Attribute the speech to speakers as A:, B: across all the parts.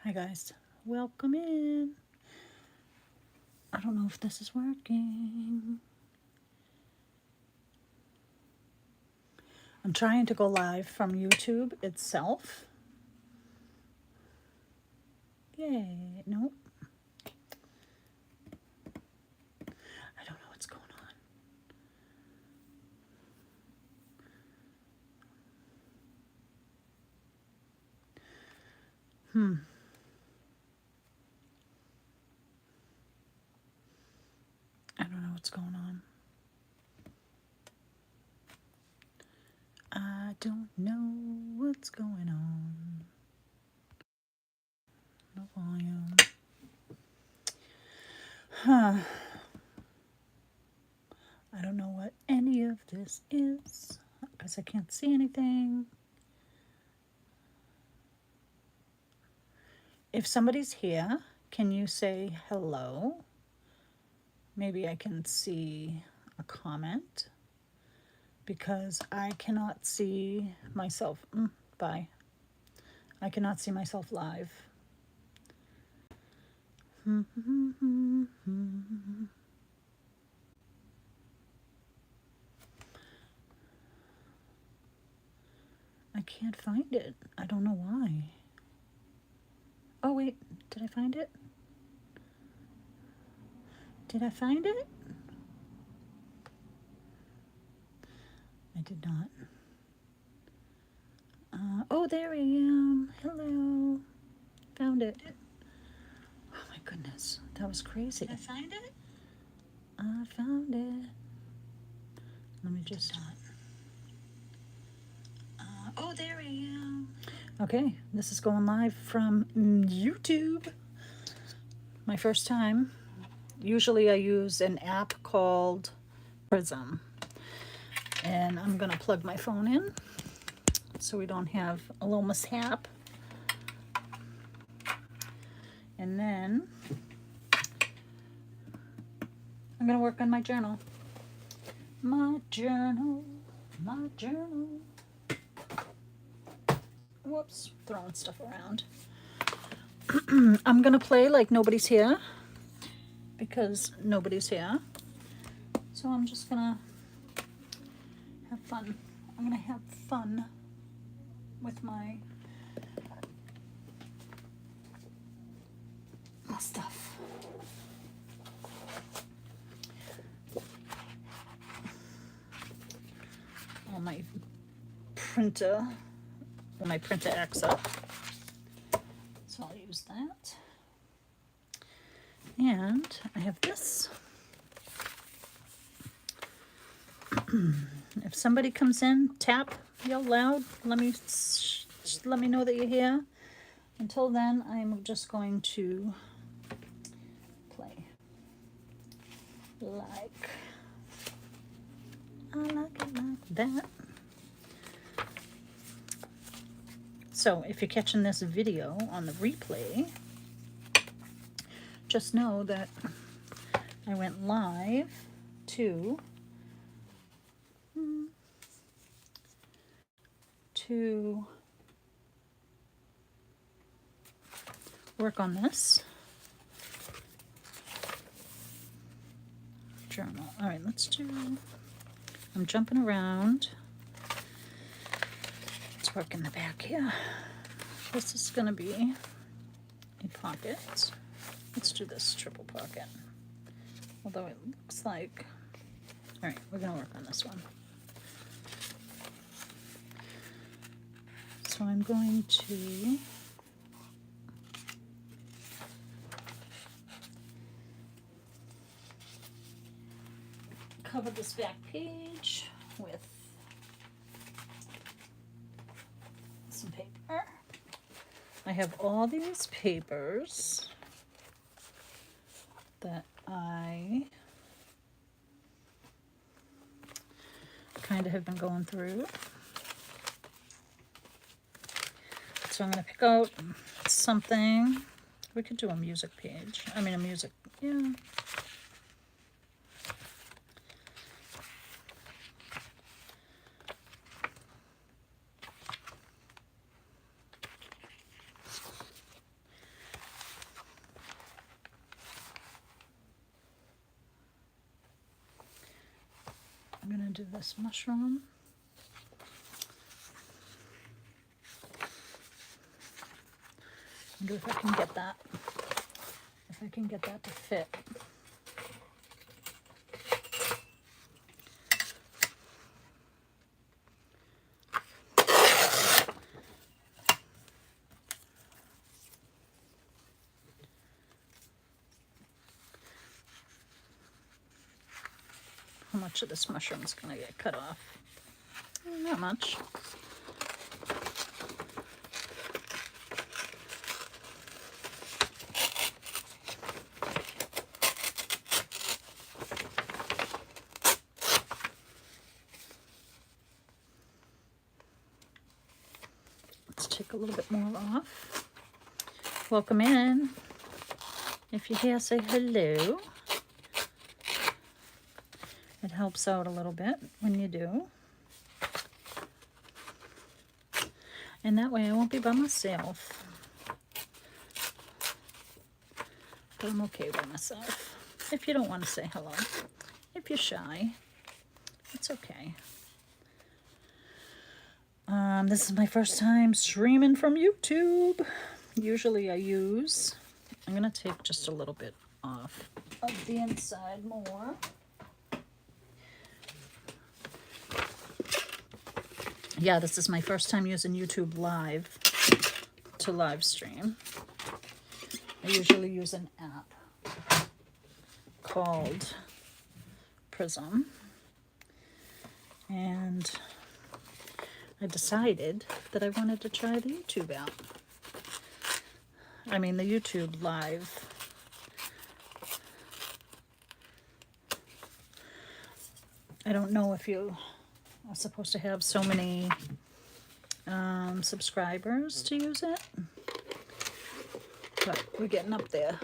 A: Hi guys, welcome in. I don't know if this is working. I'm trying to go live from YouTube itself. Yay, nope. I don't know what's going on. I don't know what's going on. I don't know what's going on. No volume. Huh. I don't know what any of this is because I can't see anything. If somebody's here, can you say hello? Maybe I can see a comment because I cannot see myself. Bye. I cannot see myself live. I can't find it. I don't know why. Oh, wait. Did I find it? Did I find it? I did not. Oh, there I am. Hello. Found it. Oh, my goodness. That was crazy.
B: Did I find it?
A: I found it. Let me just...
B: Oh, there I am.
A: Okay, this is going live from YouTube. My first time. Usually I use an app called Prism. And I'm going to plug my phone in so we don't have a little mishap. And then I'm going to work on my journal. My journal, my journal. Whoops, throwing stuff around. I'm going to play like nobody's here because nobody's here. So I'm just going to have fun. I'm going to have fun with my stuff. On my printer, when my printer acts up. So I'll use that. And I have this. If somebody comes in, tap, yell loud, let me know that you're here. Until then, I'm just going to play like I like it like that. So if you're catching this video on the replay, just know that I went live to work on this journal. All right, let's do, I'm jumping around. Let's work in the back here. This is going to be a pocket. Let's do this triple pocket. Although it looks like, all right, we're going to work on this one. So I'm going to cover this back page with some paper. I have all these papers that I kind of have been going through. So I'm going to pick out something. We could do a music page. I mean, a music, yeah. I'm gonna do this mushroom. Wonder if I can get that. If I can get that to fit. How much of this mushroom is going to get cut off? Not much. Let's take a little bit more off. Welcome in. If you're here, say hello. It helps out a little bit when you do. And that way I won't be by myself. But I'm okay by myself. If you don't want to say hello. If you're shy, it's okay. This is my first time streaming from YouTube. Usually I use, I'm going to take just a little bit off of the inside more. Yeah, this is my first time using YouTube Live to live stream. I usually use an app called Prism. And I decided that I wanted to try the YouTube app. I mean, the YouTube Live. I don't know if you are supposed to have so many subscribers to use it, but we're getting up there.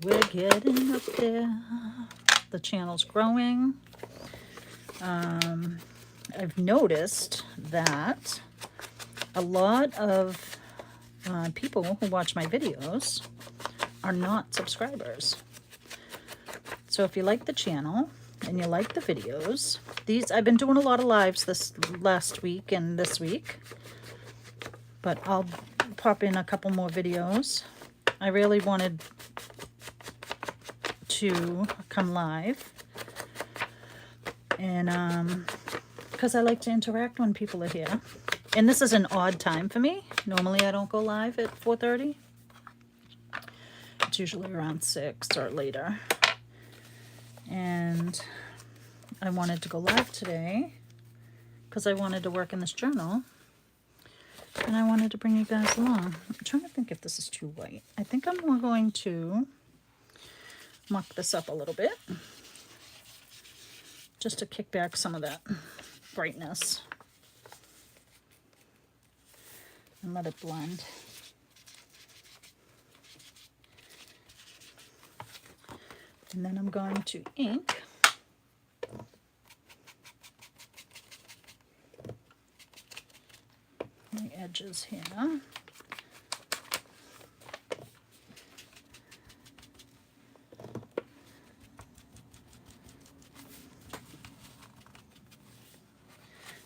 A: We're getting up there. The channel's growing. I've noticed that a lot of people who watch my videos are not subscribers. So if you like the channel and you like the videos, I've been doing a lot of lives this last week and this week, but I'll pop in a couple more videos. I really wanted to come live, and because I like to interact when people are here. And this is an odd time for me. Normally I don't go live at 4:30. It's usually around 6 or later. And I wanted to go live today because I wanted to work in this journal. And I wanted to bring you guys along. I'm trying to think if this is too white. I think I'm going to muck this up a little bit, just to kick back some of that brightness. And let it blend. And then I'm going to ink the edges here.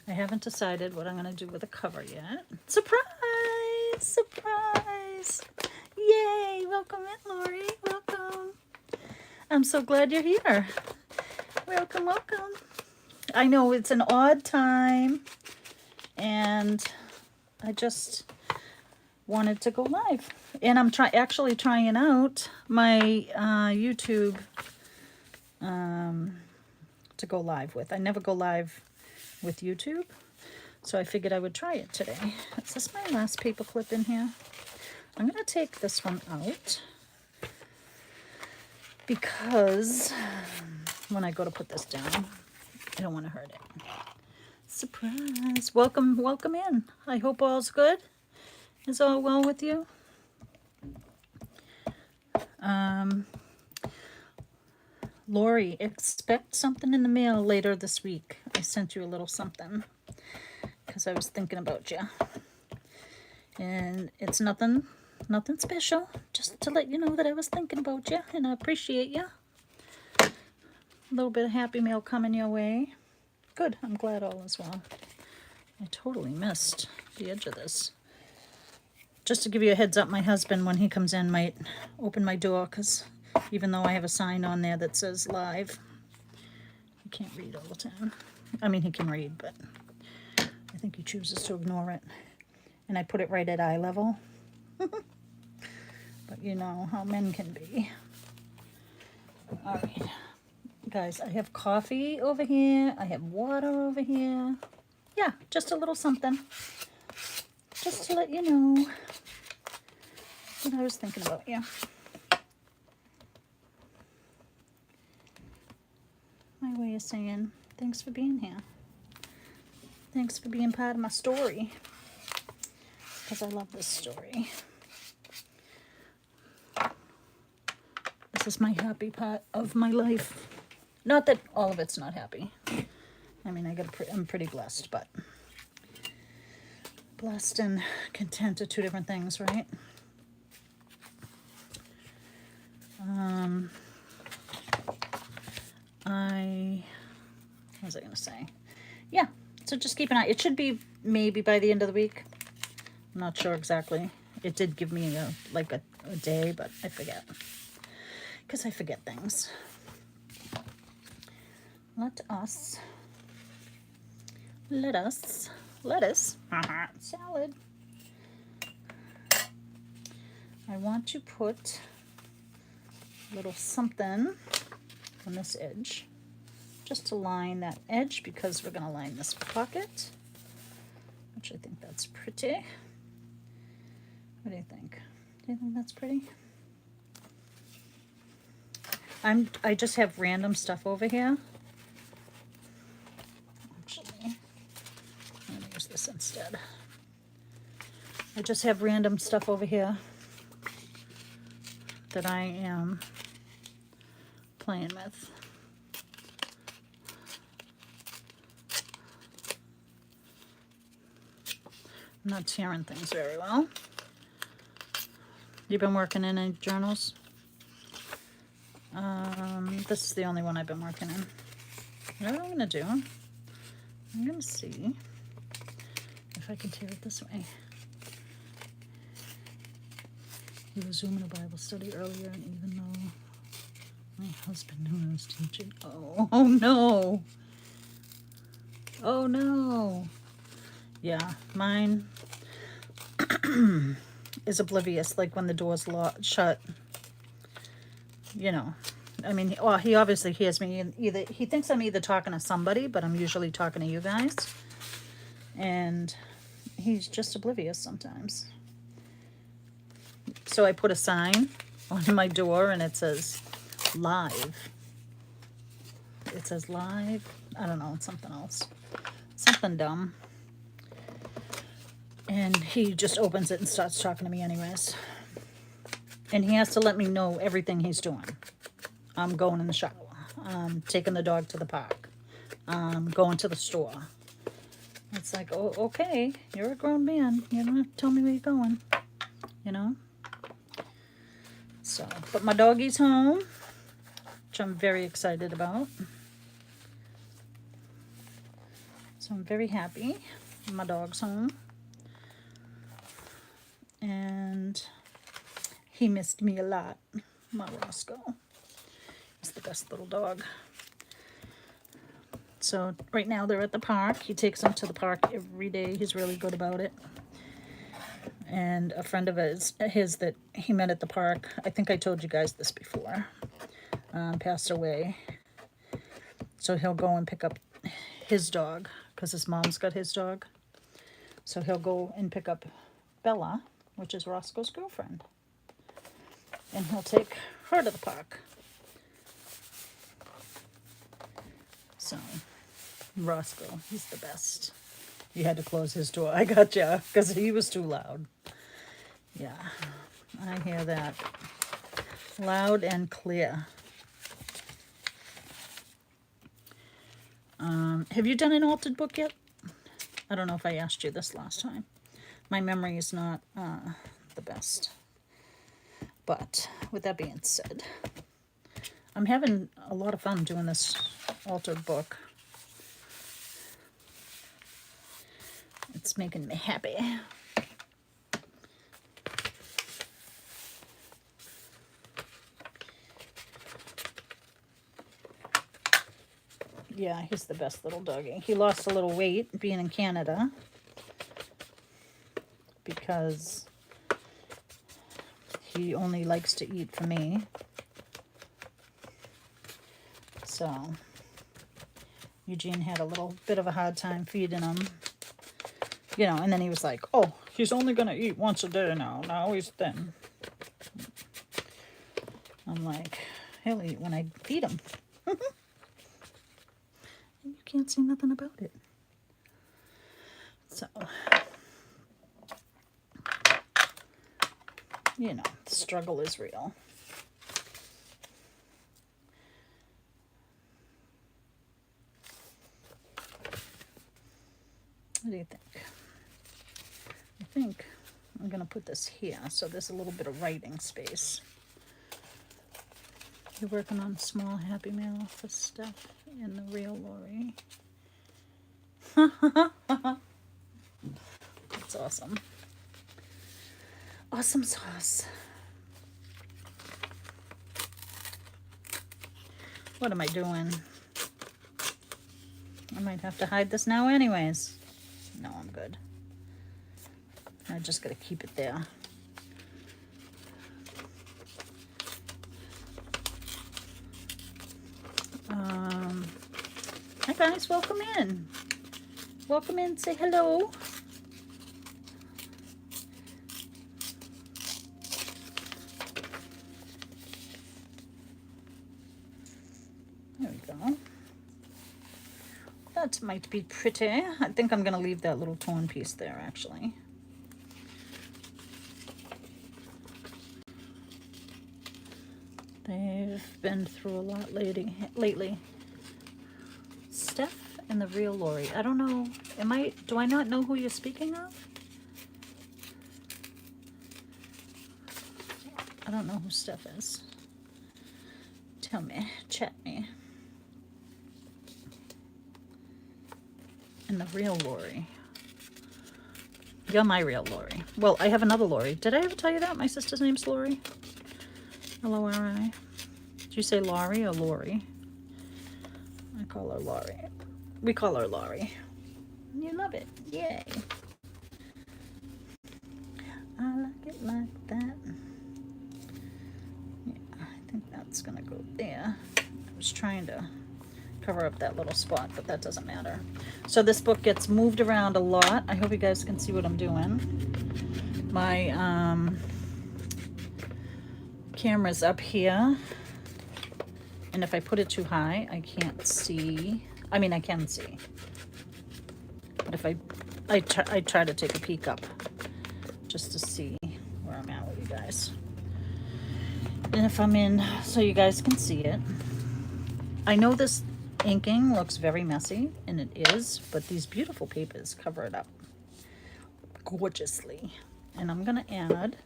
A: I haven't decided what I'm going to do with the cover yet. Surprise! Surprise! Yay! Welcome in, Lori. Welcome. I'm so glad you're here. Welcome, welcome. I know it's an odd time, and I just wanted to go live. And I'm actually trying out my YouTube to go live with. I never go live with YouTube, so I figured I would try it today. Is this my last paper clip in here? I'm going to take this one out because when I go to put this down, I don't want to hurt it. Surprise! Welcome, welcome in. I hope all's good. Is all well with you? Lori, expect something in the mail later this week. I sent you a little something because I was thinking about you. And it's nothing special. Just to let you know that I was thinking about you and I appreciate you. A little bit of Happy Mail coming your way. Good, I'm glad all is well. I totally missed the edge of this. Just to give you a heads up, my husband, when he comes in, might open my door, because even though I have a sign on there that says live, he can't read all the time. I mean, he can read, but I think he chooses to ignore it. And I put it right at eye level. But you know how men can be. All right. Guys, I have coffee over here. I have water over here. Yeah, just a little something. Just to let you know what I was thinking about you. My way of saying thanks for being here. Thanks for being part of my story. Because I love this story. This is my happy part of my life. Not that all of it's not happy. I mean, I'm pretty blessed, but blessed and content are two different things, right? What was I going to say? Yeah, so just keep an eye. It should be maybe by the end of the week. I'm not sure exactly. It did give me a day, but I forget. Because I forget things. Let us lettuce, salad. I want to put a little something on this edge, just to line that edge, because we're going to line this pocket, which I think that's pretty. What do you think? Do you think that's pretty? I just have random stuff over here. Actually, I'm going to use this instead. I just have random stuff over here that I am playing with. I'm not tearing things very well. You been working in any journals? This is the only one I've been working in. What am I going to do? I'm going to see if I can tear it this way. We were Zooming a Bible study earlier, and even though my husband knew I was teaching, oh no! Oh no! Yeah, mine is oblivious, like when the door's shut. You know, I mean, well, he obviously hears me, and he thinks I'm either talking to somebody, but I'm usually talking to you guys. And he's just oblivious sometimes. So I put a sign on my door, and it says live. It says live. I don't know, it's something else. Something dumb. And he just opens it and starts talking to me anyways. And he has to let me know everything he's doing. I'm going in the shower. I'm taking the dog to the park. I'm going to the store. It's like, oh, okay, you're a grown man. You don't have to tell me where you're going. You know? So, but my doggy's home, which I'm very excited about. So I'm very happy. My dog's home. And he missed me a lot. My Roscoe. He's the best little dog. So right now they're at the park. He takes them to the park every day. He's really good about it. And a friend of his that he met at the park, I think I told you guys this before, passed away. So he'll go and pick up his dog, because his mom's got his dog. So he'll go and pick up Bella, which is Roscoe's girlfriend. And he'll take her to the park. So, Roscoe, he's the best. You had to close his door. I gotcha, because he was too loud. Yeah, I hear that loud and clear. Have you done an altered book yet? I don't know if I asked you this last time. My memory is not the best. But with that being said, I'm having a lot of fun doing this altered book. It's making me happy. Yeah, he's the best little doggy. He lost a little weight being in Canada because he only likes to eat for me. So Eugene had a little bit of a hard time feeding him. You know, and then he was like, oh, he's only going to eat once a day now. Now he's thin. I'm like, he'll eat when I feed him. You can't say nothing about it. So, you know, the struggle is real. What do you think? I think I'm going to put this here so there's a little bit of writing space. You're working on small Happy Mail for Steph and the real Lori. That's awesome. Awesome sauce. What am I doing? I might have to hide this now anyways. No, I'm good. I just gotta keep it there. Hi guys, welcome in. Welcome in, say hello. There we go. That might be pretty. I think I'm gonna leave that little torn piece there actually. They've been through a lot lately. Steph and the real Lori. I don't know. Do I not know who you're speaking of? I don't know who Steph is. Tell me. Chat me. And the real Lori. You're my real Lori. Well, I have another Lori. Did I ever tell you that? My sister's name's Lori. L-O-R-I. Did you say Laurie or Lori? I call her Laurie. We call her Laurie. You love it. Yay. I like it like that. Yeah, I think that's going to go there. I was trying to cover up that little spot, but that doesn't matter. So this book gets moved around a lot. I hope you guys can see what I'm doing. My camera's up here. And if I put it too high, I can't see. I mean, I can see. But if I try to take a peek up just to see where I'm at with you guys. And if I'm in, so you guys can see it. I know this inking looks very messy, and it is, but these beautiful papers cover it up gorgeously. And I'm gonna add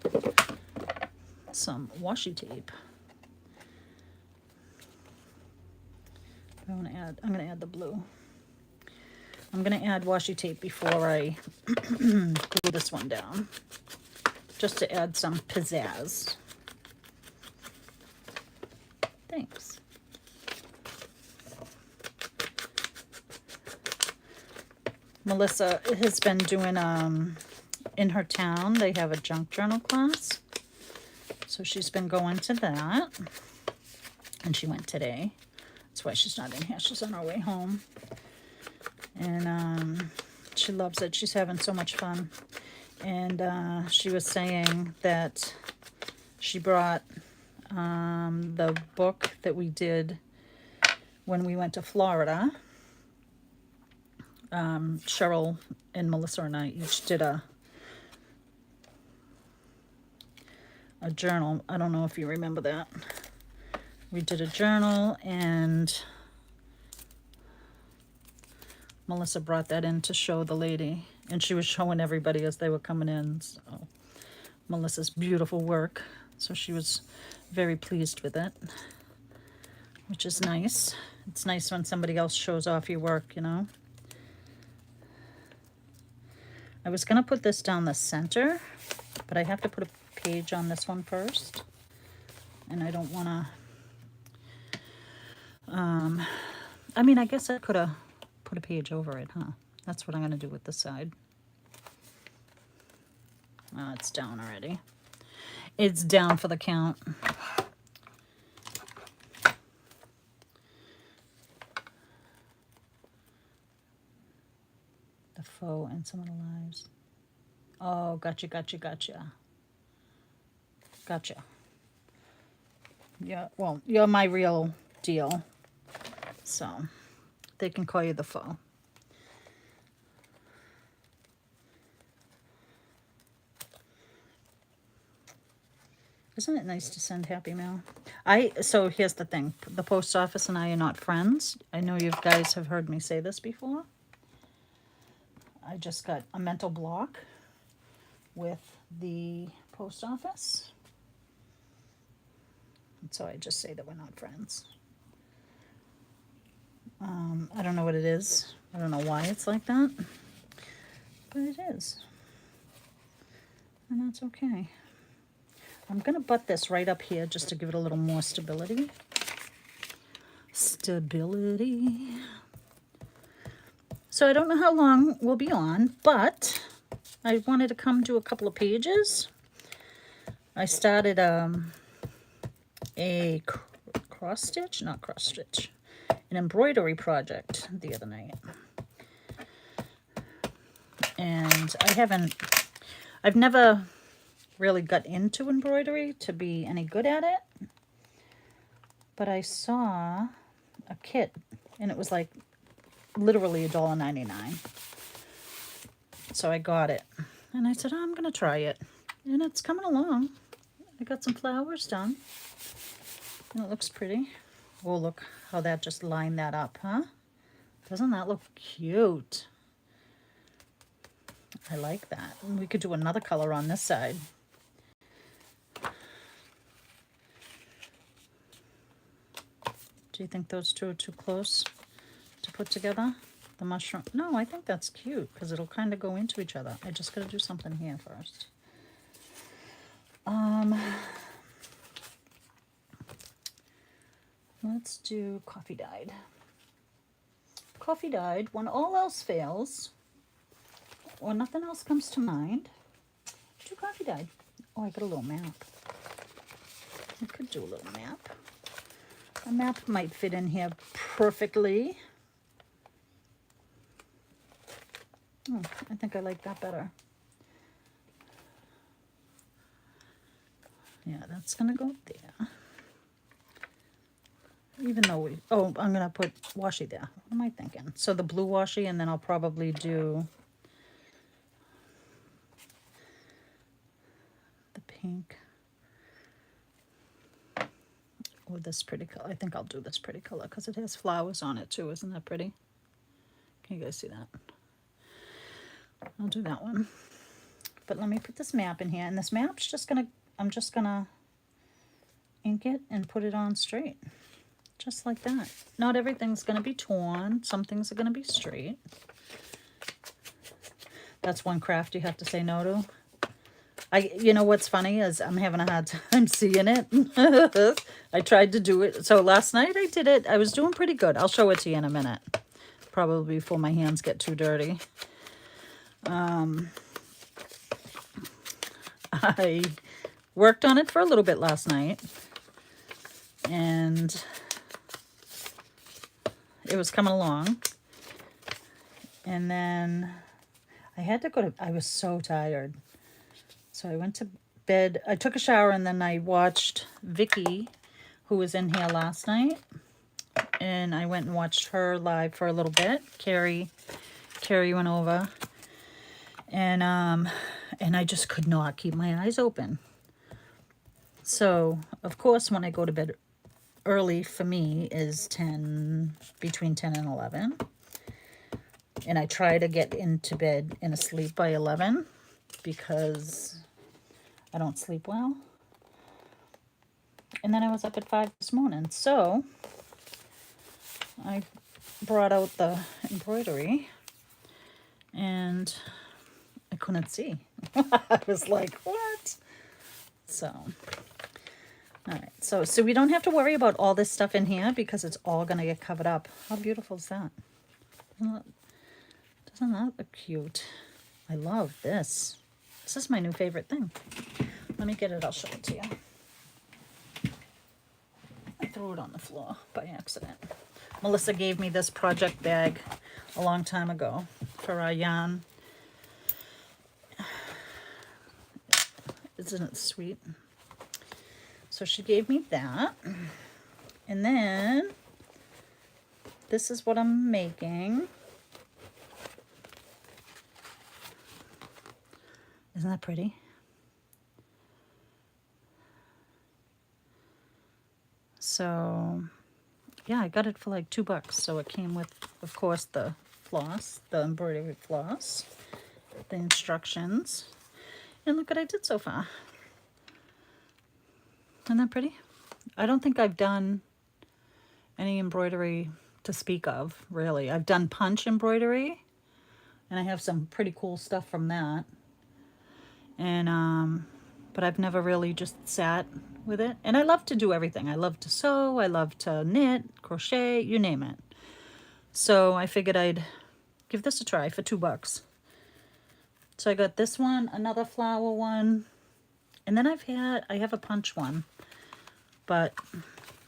A: some washi tape. I'm gonna add the blue. I'm gonna add washi tape before I glue this one down, just to add some pizzazz. Thanks. Melissa has been doing in her town. They have a junk journal class, so she's been going to that, and she went today. That's why she's not in here. She's on her way home. And she loves it. She's having so much fun. And she was saying that she brought the book that we did when we went to Florida. Cheryl and Melissa and I each did a journal. I don't know if you remember that. We did a journal, and Melissa brought that in to show the lady, and she was showing everybody as they were coming in. So Melissa's beautiful work, so she was very pleased with it. which is nice. It's nice when somebody else shows off your work, you know. I was going to put this down the center, but I have to put a page on this one first. And I don't want to... I mean, I guess I could have put a page over it, huh? That's what I'm going to do with this side. Oh, it's down already. It's down for the count. The foe and some of the lives. Oh, gotcha, gotcha, gotcha. Gotcha. Yeah, well, you're my real deal. So, they can call you the foe. Isn't it nice to send happy mail? So here's the thing. The post office and I are not friends. I know you guys have heard me say this before. I just got a mental block with the post office. And so I just say that we're not friends. I don't know what it is. I don't know why it's like that. But it is. And that's okay. I'm going to butt this right up here just to give it a little more stability. Stability. So I don't know how long we'll be on, but I wanted to come do a couple of pages. I started a cross stitch, not cross stitch, an embroidery project the other night. And I've never really got into embroidery to be any good at it. But I saw a kit and it was like literally $1.99. So I got it and I said, oh, I'm going to try it. And it's coming along. I got some flowers done and it looks pretty. Oh, look how that just lined that up, huh? Doesn't that look cute? I like that. And we could do another color on this side. Do you think those two are too close to put together? The mushroom? No, I think that's cute because it'll kind of go into each other. I just got to do something here first. Let's do coffee dyed. Coffee dyed, when all else fails, or nothing else comes to mind, do coffee dyed. Oh, I got a little map. I could do a little map. A map might fit in here perfectly. Oh, I think I like that better. Yeah, that's gonna go there. Even though I'm gonna put washi there. What am I thinking? So the blue washi, and then I'll probably do the pink. Or this pretty color. I think I'll do this pretty color because it has flowers on it too. Isn't that pretty? Can you guys see that? I'll do that one. But let me put this map in here. And this map's just gonna, I'm just gonna ink it and put it on straight. Just like that. Not everything's gonna be torn. Some things are gonna be straight. That's one craft you have to say no to. You know what's funny is I'm having a hard time seeing it. I tried to do it. So last night I did it. I was doing pretty good. I'll show it to you in a minute. Probably before my hands get too dirty. I worked on it for a little bit last night. And it was coming along. And then I had to go to... I was so tired. So I went to bed. I took a shower and then I watched Vicky, who was in here last night. And I went and watched her live for a little bit. Carrie went over. And I just could not keep my eyes open. So, of course, when I go to bed early for me is between 10 and 11. And I try to get into bed and asleep by 11 because I don't sleep well. And then I was up at 5 this morning. So I brought out the embroidery and I couldn't see. I was like, what? So, all right. So we don't have to worry about all this stuff in here because it's all going to get covered up. How beautiful is that? Doesn't that look cute? I love this. This is my new favorite thing. Let me get it. I'll show it to you. I threw it on the floor by accident. Melissa gave me this project bag a long time ago for our yarn. Isn't it sweet? So she gave me that. And then this is what I'm making. Isn't that pretty? So yeah, I got it for like $2. So it came with, of course, the floss, the embroidery floss, the instructions. And look what I did so far. Isn't that pretty? I don't think I've done any embroidery to speak of, really. I've done punch embroidery, and I have some pretty cool stuff from that. And but I've never really just sat with it. And I love to do everything. I love to sew, I love to knit, crochet, you name it. So I figured I'd give this a try for $2. So I got this one, another flower one, and then I have a punch one. But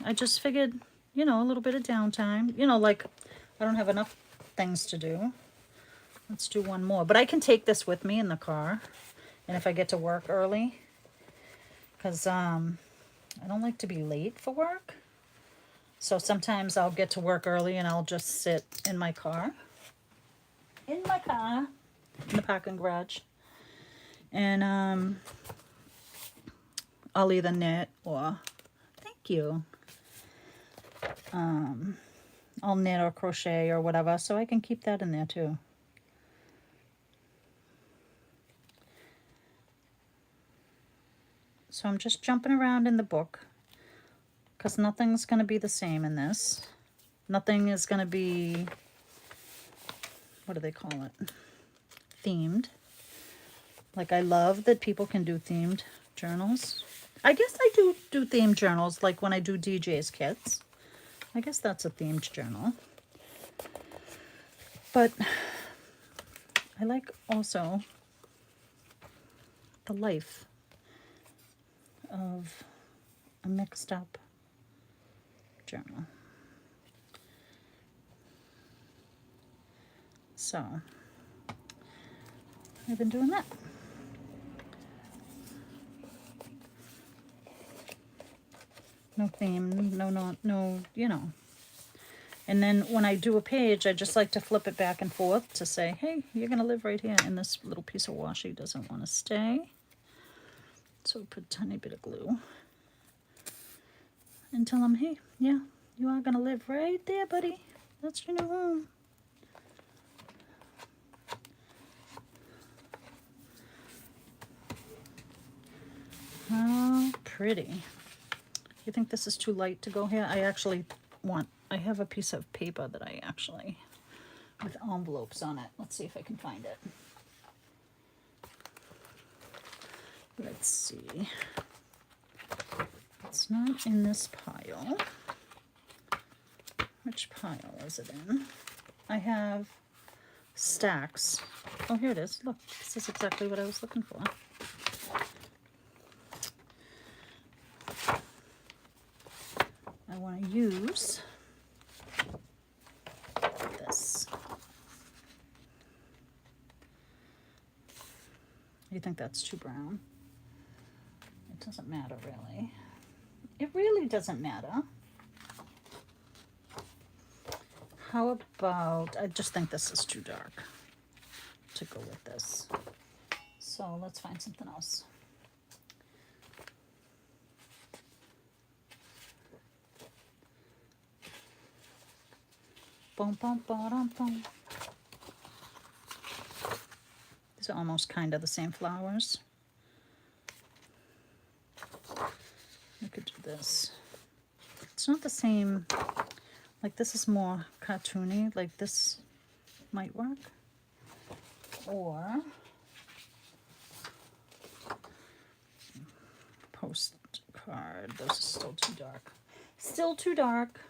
A: I just figured, you know, a little bit of downtime. You know, like I don't have enough things to do. Let's do one more. But I can take this with me in the car. And if I get to work early, because I don't like to be late for work. So sometimes I'll get to work early and I'll just sit in my car. In my car. In the parking garage. And I'll either knit or... Thank you. I'll knit or crochet or whatever. So I can keep that in there too. So I'm just jumping around in the book because nothing's going to be the same in this. Nothing is going to be, what do they call it? Themed. Like I love that people can do themed journals. I guess I do themed journals like when I do DJ's kits. I guess that's a themed journal. But I like also the life of a mixed up journal. So I've been doing that. No theme, no, you know. And then when I do a page, I just like to flip it back and forth to say, hey, you're going to live right here. And this little piece of washi doesn't want to stay. So put a tiny bit of glue and tell them, hey, yeah, you are going to live right there, buddy. That's your new home. How pretty. You think this is too light to go here? I have a piece of paper that I actually, with envelopes on it. Let's see if I can find it. Let's see. It's not in this pile. Which pile is it in? I have stacks. Oh, here it is. Look, this is exactly what I was looking for. I want to use this. You think that's too brown? It doesn't matter, really. It really doesn't matter. How about, I just think this is too dark to go with this. So let's find something else. Boom, boom, boom, boom. These are almost kind of the same flowers. I could do this. It's not the same Like this is more cartoony, like this might work. Or postcard, those are still too dark. Still too dark.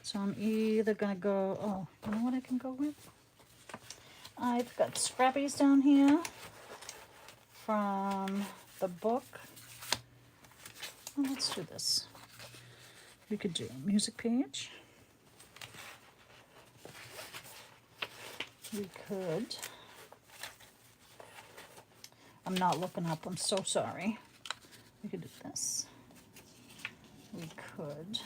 A: So I'm either gonna go, oh, you know what I can go with? I've got scrappies down here from the book. Oh, let's do this. We could do a music page. We could. I'm not looking up, I'm so sorry. We could do this. We could.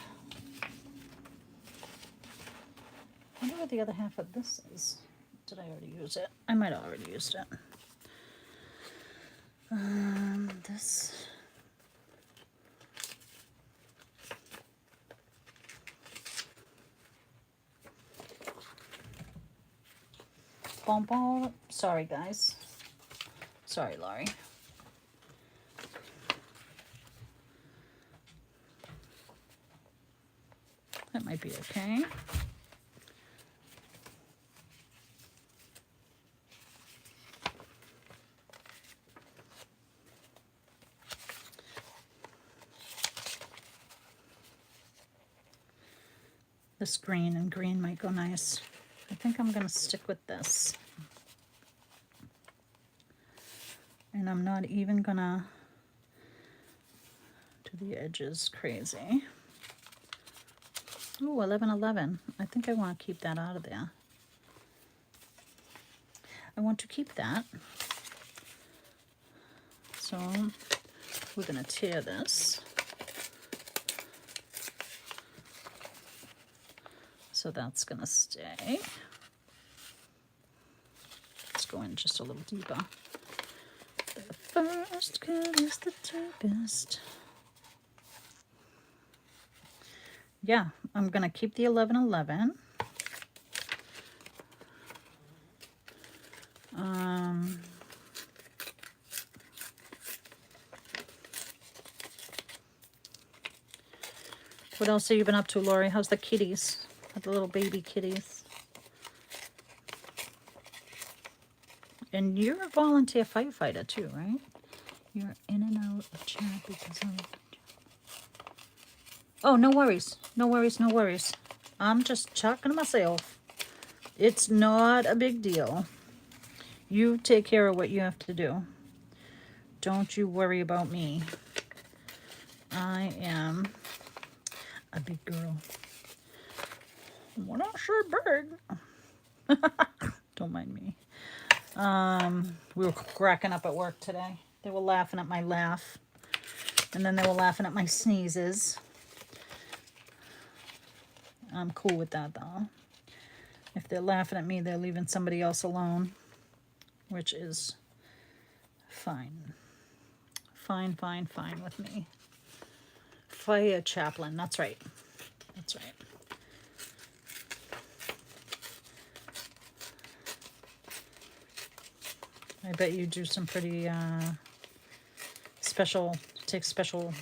A: I wonder what the other half of this is. Did I already use it? I might have already used it. This. Bonbon. Sorry, guys. Sorry, Laurie. That might be okay. This green and green might go nice. I think I'm going to stick with this. And I'm not even going to do the edges crazy. Ooh, 1111. I think I want to keep that out of there. I want to keep that. So we're going to tear this. So that's going to stay. Let's go in just a little deeper. The first cut is the deepest. Yeah, I'm going to keep the 1111. What else have you been up to, Lori? How's the kitties? The little baby kitties. And you're a volunteer firefighter too, right? You're in and out of chat because of... Oh, no worries. No worries, no worries. I'm just talking to myself. It's not a big deal. You take care of what you have to do. Don't you worry about me. I am a big girl. When I say big, don't mind me. We were cracking up at work today. They were laughing at my laugh. And then they were laughing at my sneezes. I'm cool with that though. If they're laughing at me, they're leaving somebody else alone, which is fine. Fine, fine, fine with me. Fire chaplain, that's right. That's right. I bet you do some pretty special, takes special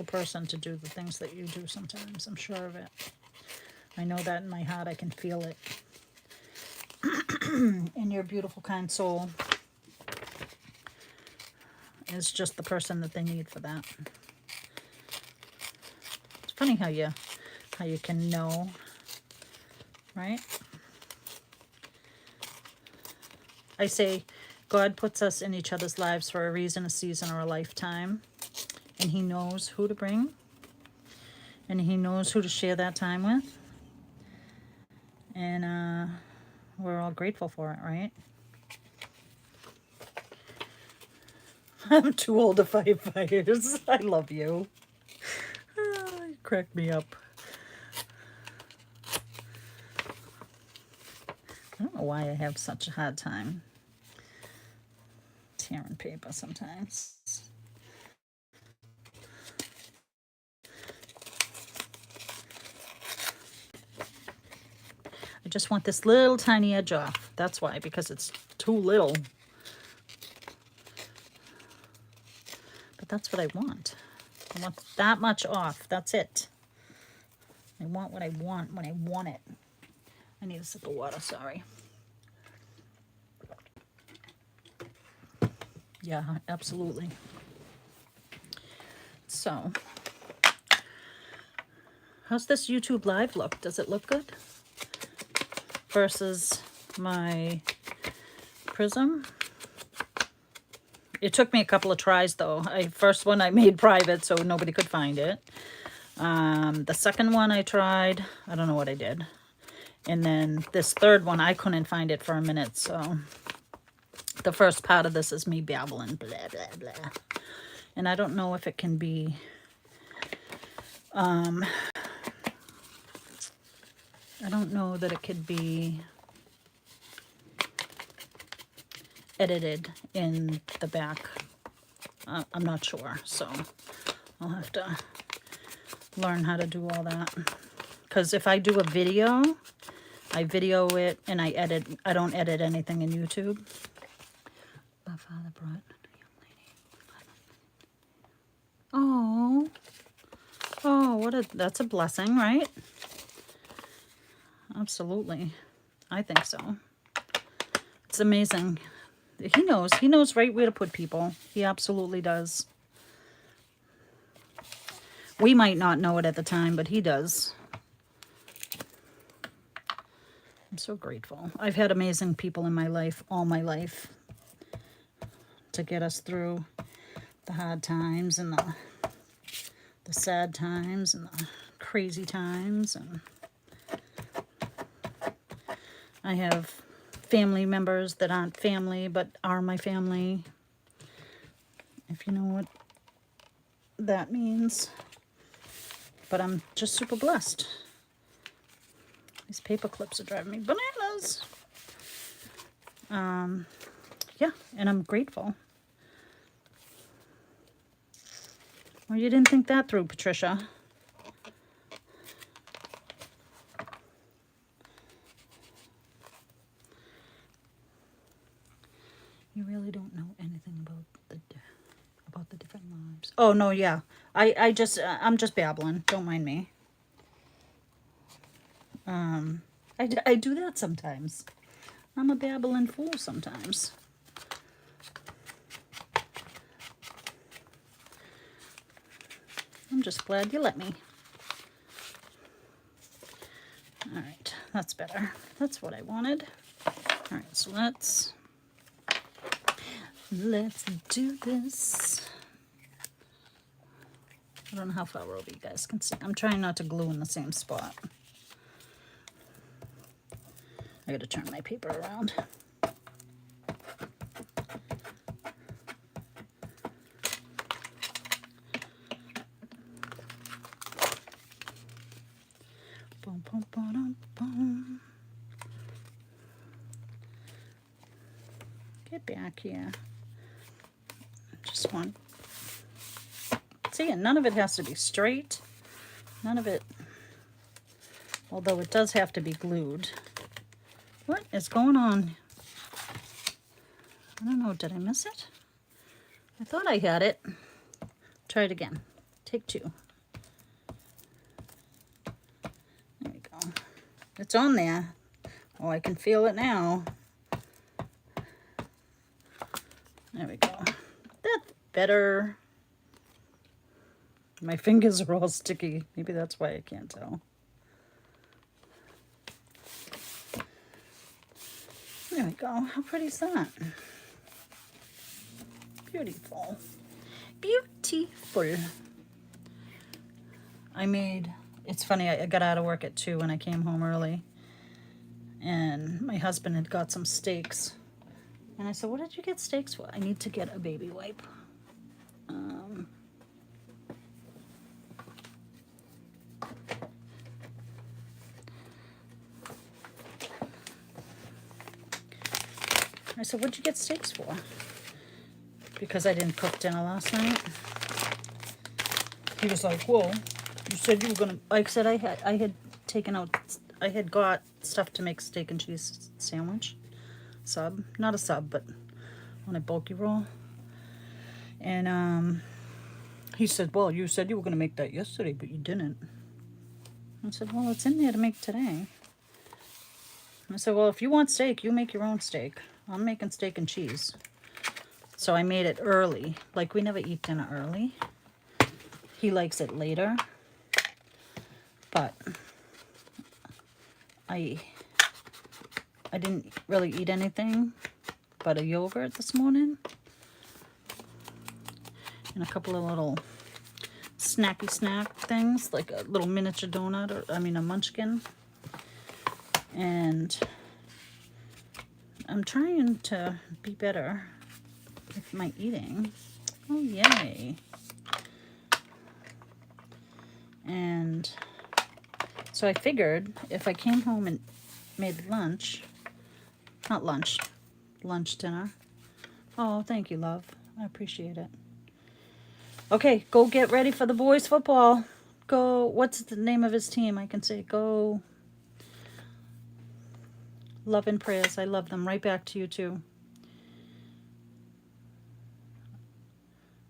A: person to do the things that you do sometimes. I'm sure of it. I know that in my heart. I can feel it. And your beautiful, kind soul is just the person that they need for that. It's funny how you can know, right? I say God puts us in each other's lives for a reason, a season, or a lifetime. And he knows who to bring. And he knows who to share that time with. And we're all grateful for it, right? I'm too old to fight fires. I love you. You crack me up. I don't know why I have such a hard time tearing paper sometimes. I just want this little tiny edge off. That's why, because it's too little. But that's what I want. I want that much off. That's it. I want what I want when I want it. I need a sip of water, sorry. Yeah, absolutely. So, how's this YouTube Live look? Does it look good? Versus my Prism. It took me a couple of tries though. First one I made private so nobody could find it. The second one I tried, I don't know what I did. And then this third one, I couldn't find it for a minute. So the first part of this is me babbling, blah, blah, blah. And I don't know if it can be, I don't know that it could be edited in the back. I'm not sure. So I'll have to learn how to do all that. Because if I do a video, I video it and I don't edit anything in YouTube. My father brought a young lady. Oh, that's a blessing, right? Absolutely. I think so. It's amazing. He knows right where to put people. He absolutely does. We might not know it at the time, but he does. I'm so grateful. I've had amazing people in my life, all my life, to get us through the hard times and the sad times and the crazy times. And I have family members that aren't family but are my family, if you know what that means. But I'm just super blessed. These paper clips are driving me bananas. Yeah, and I'm grateful. Well, you didn't think that through, Patricia. You really don't know anything about the different lives. Oh no, yeah. I'm just babbling. Don't mind me. I do that sometimes. I'm a babbling fool sometimes. I'm just glad you let me. All right, that's better. That's what I wanted. All right, so let's do this. I don't know how far over you guys can see. I'm trying not to glue in the same spot. I gotta turn my paper around. Boom, boom, boom, boom. Get back here. Just one. See, and none of it has to be straight. None of it, although it does have to be glued. What is going on? I don't know. Did I miss it? I thought I had it. Try it again. Take two. There we go. It's on there. Oh, I can feel it now. There we go. That's better. My fingers are all sticky. Maybe that's why I can't tell. There we go. How pretty is that? Beautiful. Beautiful. It's funny, I got out of work at 2 and I came home early. And my husband had got some steaks. And I said, what did you get steaks for? I need to get a baby wipe. I said, what'd you get steaks for? Because I didn't cook dinner last night. He was like, well, you said you were gonna. Like I said, I had got stuff to make steak and cheese sandwich. Sub. Not a sub, but on a bulky roll. And he said, well, you said you were gonna make that yesterday, but you didn't. I said, well, it's in there to make today. I said, well, if you want steak, you make your own steak. I'm making steak and cheese. So I made it early. Like, we never eat dinner early. He likes it later. But I didn't really eat anything but a yogurt this morning. And a couple of little snacky snack things, like a little miniature donut, or a munchkin. And I'm trying to be better with my eating. Oh, yay. And so I figured if I came home and made lunch, not lunch, lunch dinner. Oh, thank you, love. I appreciate it. Okay, go get ready for the boys' football. Go, what's the name of his team? I can say go. Love and prayers. I love them. Right back to you, too.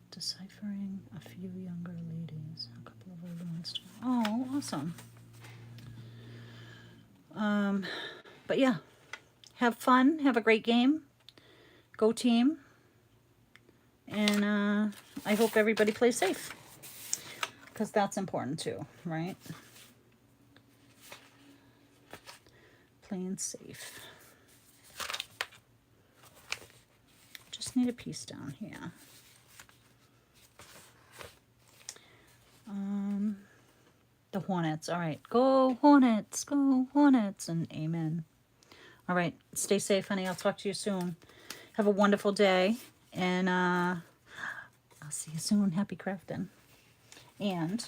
A: Deciphering a few younger ladies. A couple of older ones, too. Oh, awesome. But yeah, have fun. Have a great game. Go team. And I hope everybody plays safe. Because that's important, too, right? Playing safe. Just need a piece down here. The Hornets. All right. Go Hornets. Go Hornets. And amen. All right. Stay safe, honey. I'll talk to you soon. Have a wonderful day. And I'll see you soon. Happy crafting. And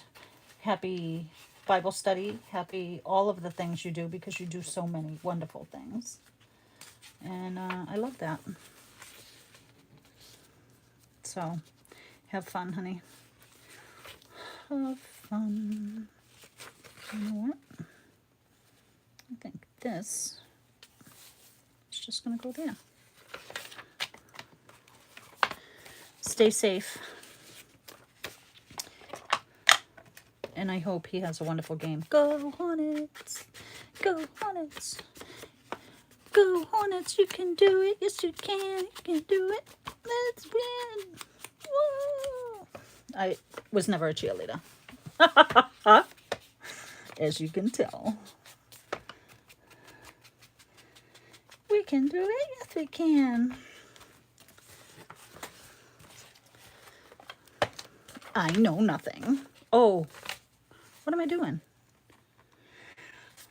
A: happy Bible study. Happy all of the things you do, because you do so many wonderful things. And I love that. So have fun, honey. Have fun. You know what? I think this is just going to go there. Stay safe. And I hope he has a wonderful game. Go Hornets! Go Hornets! Go Hornets! You can do it! Yes, you can! You can do it! Let's win! Woo! I was never a cheerleader. As you can tell. We can do it! Yes, we can! I know nothing. Oh, what am I doing?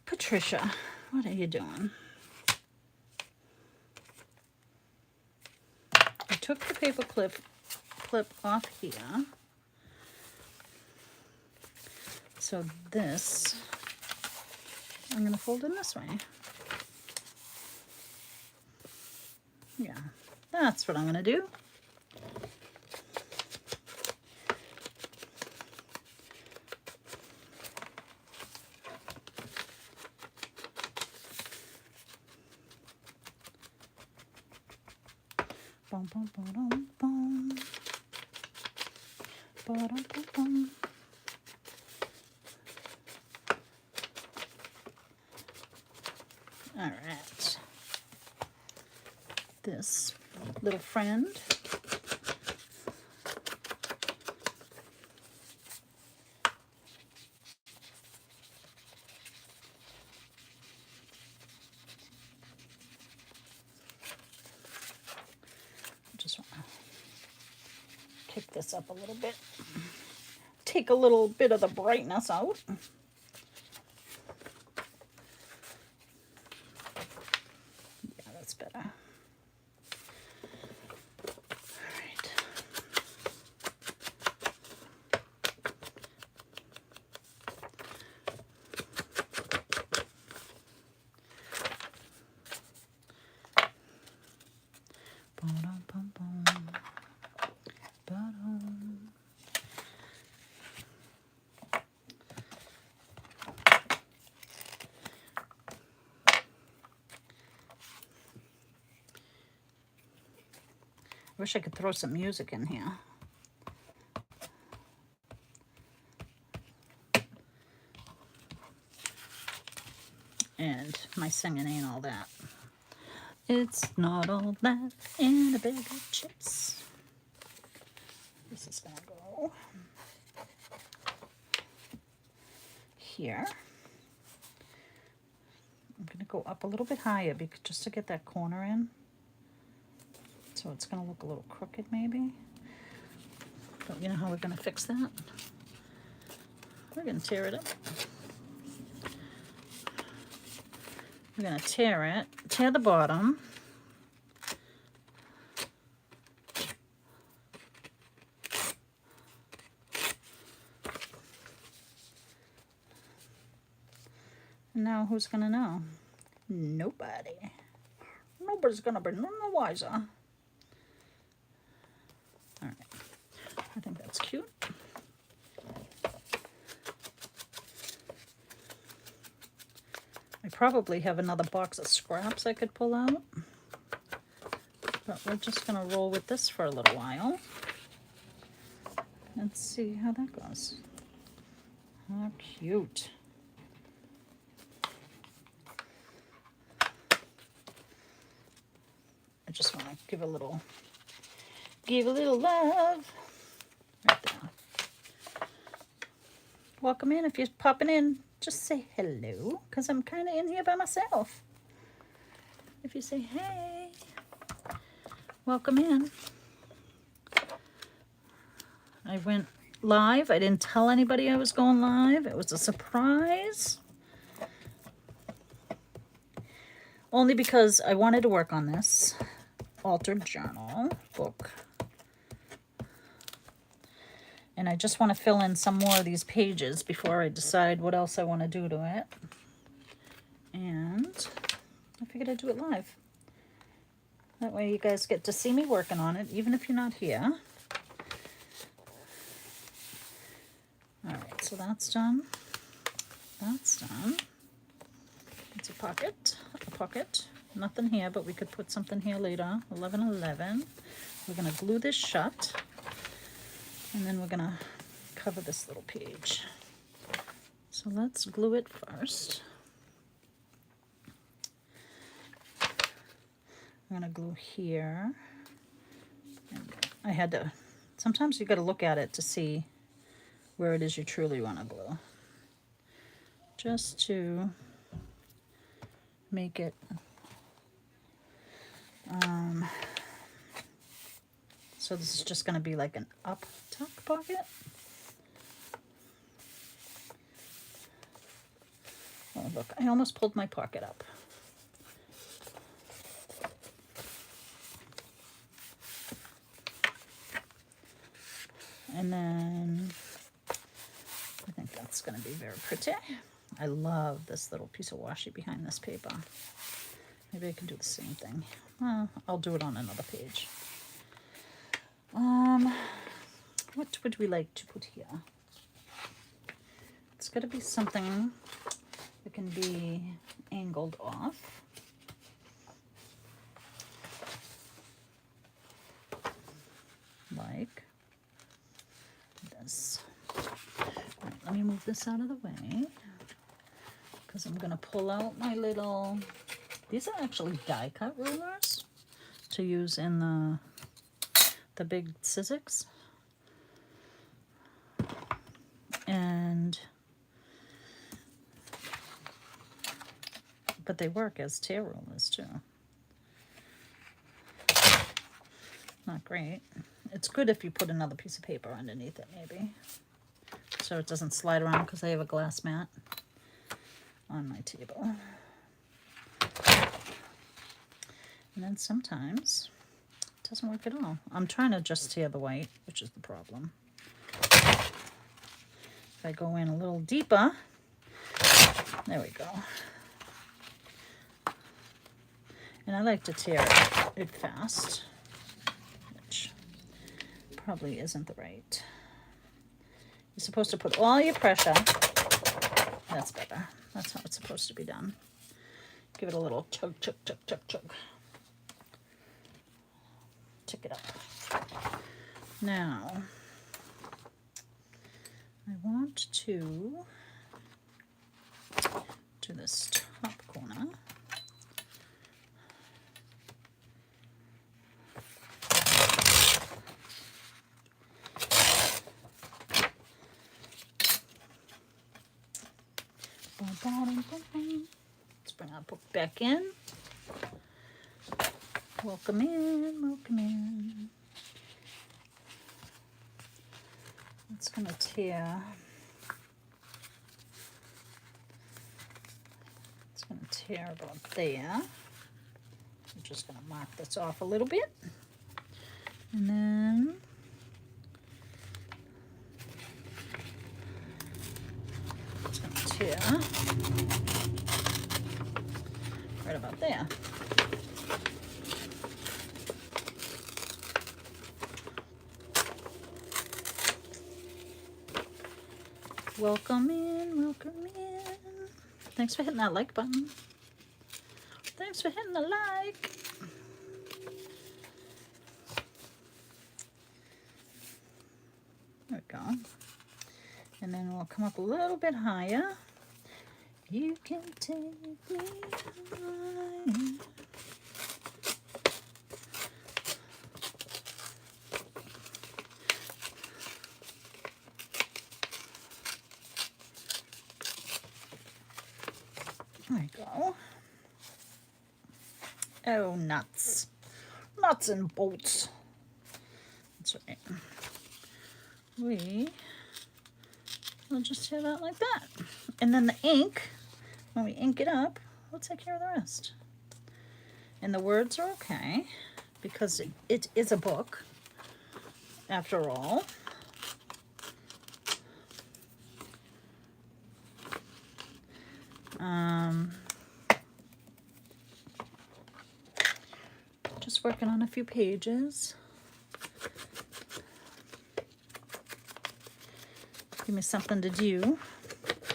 A: Patricia, what are you doing? I took the paper clip off here. So this, I'm going to fold in this way. Yeah, that's what I'm going to do. Bum, bum, ba-dum, bum. Ba-dum, bum, bum. All right. This little friend. Just want to kick this up a little bit. Take a little bit of the brightness out. Yeah, that's better. All right. Ba-dum, bum, bum. Ba-dum. I wish I could throw some music in here. And my singing ain't all that. It's not all that in a bag of chips. This is gonna go here. I'm gonna go up a little bit higher because just to get that corner in. So it's gonna look a little crooked maybe. But you know how we're gonna fix that? We're gonna tear it up. We're gonna tear the bottom. And now who's gonna know? Nobody. Nobody's gonna be none the wiser. All right, I think that's cute. I probably have another box of scraps I could pull out, but we're just gonna roll with this for a little while and see how that goes. How cute. I just want to give a little love right there. Welcome in. If you're popping in, just say hello, because I'm kind of in here by myself. If you say hey, welcome in. I went live. I didn't tell anybody I was going live. It was a surprise. Only because I wanted to work on this altered journal book. And I just want to fill in some more of these pages before I decide what else I want to do to it. And I figured I'd do it live. That way you guys get to see me working on it, even if you're not here. All right, so that's done. That's done. It's a pocket. Nothing here, but we could put something here later. 1111. We're going to glue this shut. And then we're going to cover this little page. So let's glue it first. I'm going to glue here. And I had to, sometimes you got to look at it to see where it is you truly want to glue. Just to make it so this is just going to be like an up tuck pocket. Oh look, I almost pulled my pocket up. And then I think that's going to be very pretty. I love this little piece of washi behind this paper. Maybe I can do the same thing. Well, I'll do it on another page. What would we like to put here? It's got to be something that can be angled off. Like this. All right, let me move this out of the way because I'm going to pull out my little, these are actually die cut rulers to use in the big scissors. But they work as tear rulers too. Not great. It's good if you put another piece of paper underneath it maybe, so it doesn't slide around because I have a glass mat on my table. And then sometimes it doesn't work at all. I'm trying to just tear the white, which is the problem. If I go in a little deeper, there we go. And I like to tear it fast, which probably isn't the right. You're supposed to put all your pressure. That's better. That's how it's supposed to be done. Give it a little chug, chug, chug, chug, chug. Tick it up. Now, I want to do this top corner. Let's bring our book back in. Welcome in, welcome in. It's gonna tear. It's gonna tear about there. I'm just gonna mark this off a little bit. And then it's gonna tear right about there. Welcome in, welcome in. Thanks for hitting that like button. Thanks for hitting the like. There we go. And then we'll come up a little bit higher. You can take me higher. There we go. Oh, nuts. Nuts and bolts. That's right. We'll just tear that like that. And then the ink, when we ink it up, we'll take care of the rest. And the words are okay, because it is a book, after all. Just working on a few pages. Give me something to do,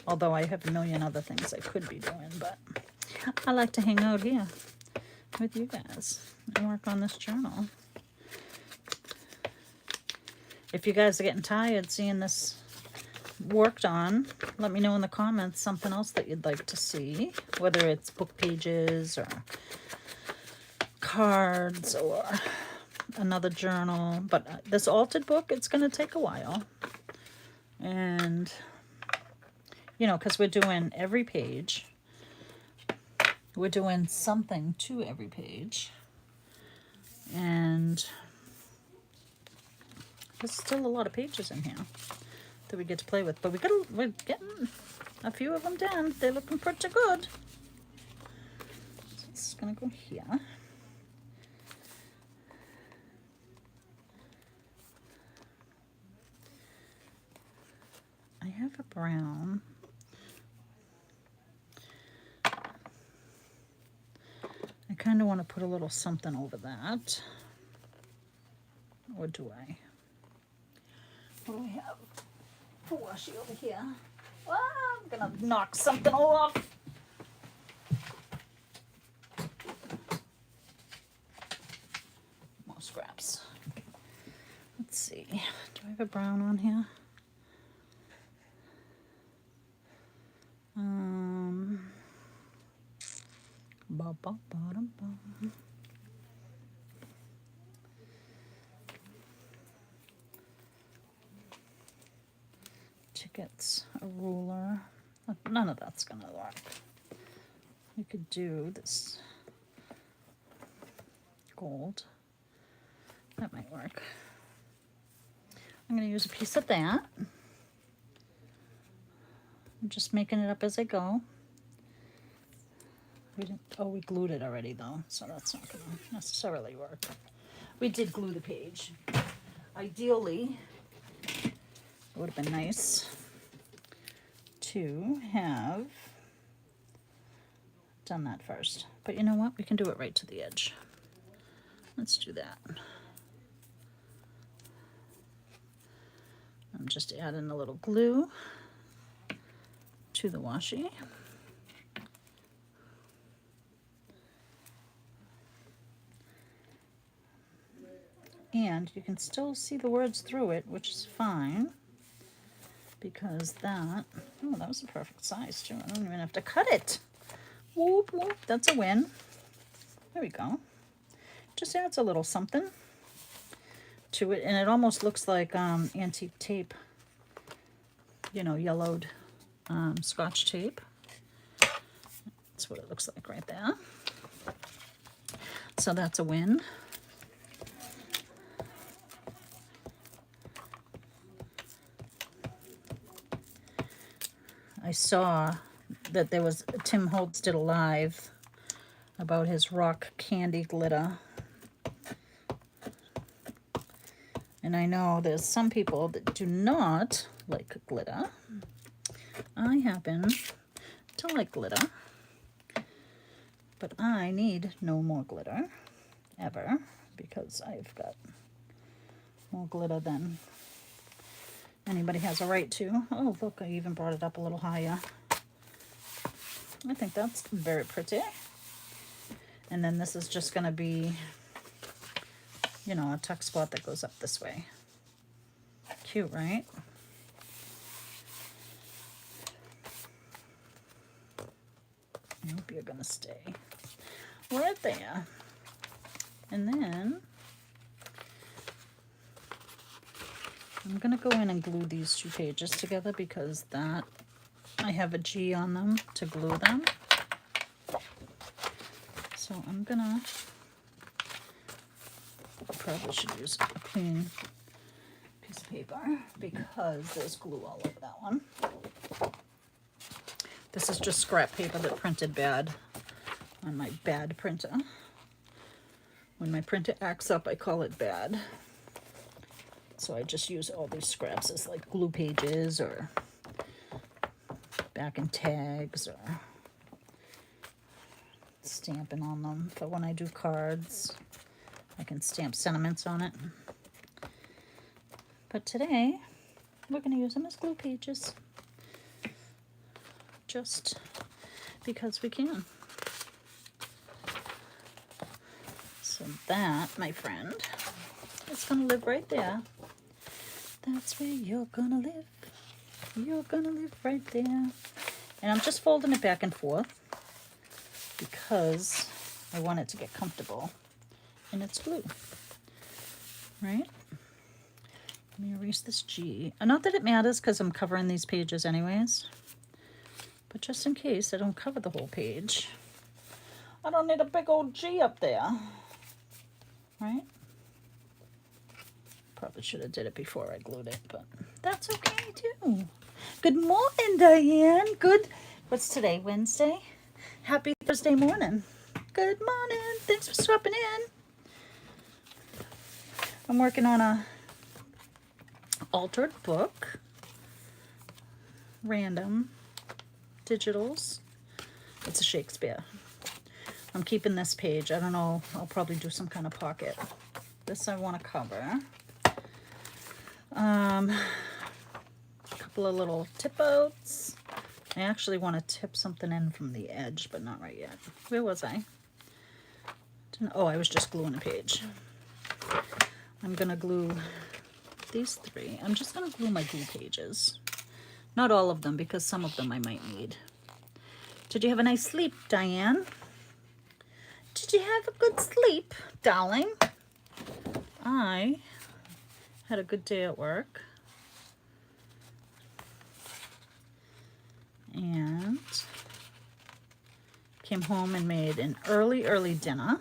A: although I have a million other things I could be doing, but I like to hang out here with you guys and work on this journal. If you guys are getting tired seeing this worked on, let me know in the comments something else that you'd like to see, whether it's book pages or cards or another journal. But this altered book, it's going to take a while. And, you know, because we're doing every page. We're doing something to every page. And there's still a lot of pages in here that we get to play with. But we're getting a few of them done. They're looking pretty good. So it's going to go here. I have a brown. I kind of want to put a little something over that. Or do I? What do we have for washi over here? Well, I'm going to knock something off. More scraps. Let's see. Do I have a brown on here? Tickets, a ruler. None of that's gonna work. You could do this gold. That might work. I'm gonna use a piece of that. I'm just making it up as I go. We glued it already though, so that's not gonna necessarily work. We did glue the page. Ideally, it would have been nice to have done that first. But you know what? We can do it right to the edge. Let's do that. I'm just adding a little glue to the washi. And you can still see the words through it, which is fine, because that, oh, that was a perfect size too. I don't even have to cut it. Whoop, whoop. That's a win. There we go. Just adds a little something to it, and it almost looks like antique tape, you know, yellowed Scotch tape. That's what it looks like right there. So that's a win. I saw that there was, Tim Holtz did a live about his rock candy glitter. And I know there's some people that do not like glitter. I happen to like glitter. But I need no more glitter, ever, because I've got more glitter than anybody has a right to. Oh, look, I even brought it up a little higher. I think that's very pretty. And then this is just going to be, you know, a tuck spot that goes up this way. Cute, right? I hope you're going to stay right there. And then I'm going to go in and glue these 2 pages together because that I have a G on them to glue them. So I'm going to, probably should use a clean piece of paper because there's glue all over that one. This is just scrap paper that printed bad on my bad printer. When my printer acts up, I call it bad. So I just use all these scraps as like glue pages or backing tags or stamping on them for when I do cards. I can stamp sentiments on it. But today, we're going to use them as glue pages. Just because we can. So that, my friend, is going to live right there. That's where you're going to live. You're going to live right there. And I'm just folding it back and forth because I want it to get comfortable in its glue. Right? Let me erase this G. Not that it matters because I'm covering these pages anyways. But just in case I don't cover the whole page, I don't need a big old G up there. Right? Probably should have did it before I glued it, but that's okay too. Good morning, Diane. Good. What's today? Wednesday? Happy Thursday morning. Good morning. Thanks for stopping in. I'm working on a altered book. Random digitals. It's a Shakespeare. I'm keeping this page. I don't know. I'll probably do some kind of pocket. This I want to cover. A couple of little tip outs. I actually want to tip something in from the edge, but not right yet. Where was I? Oh, I was just gluing a page. I'm going to glue these 3. I'm just going to glue my glue pages. Not all of them, because some of them I might need. Did you have a nice sleep, Diane? Did you have a good sleep, darling? I had a good day at work. And came home and made an early dinner.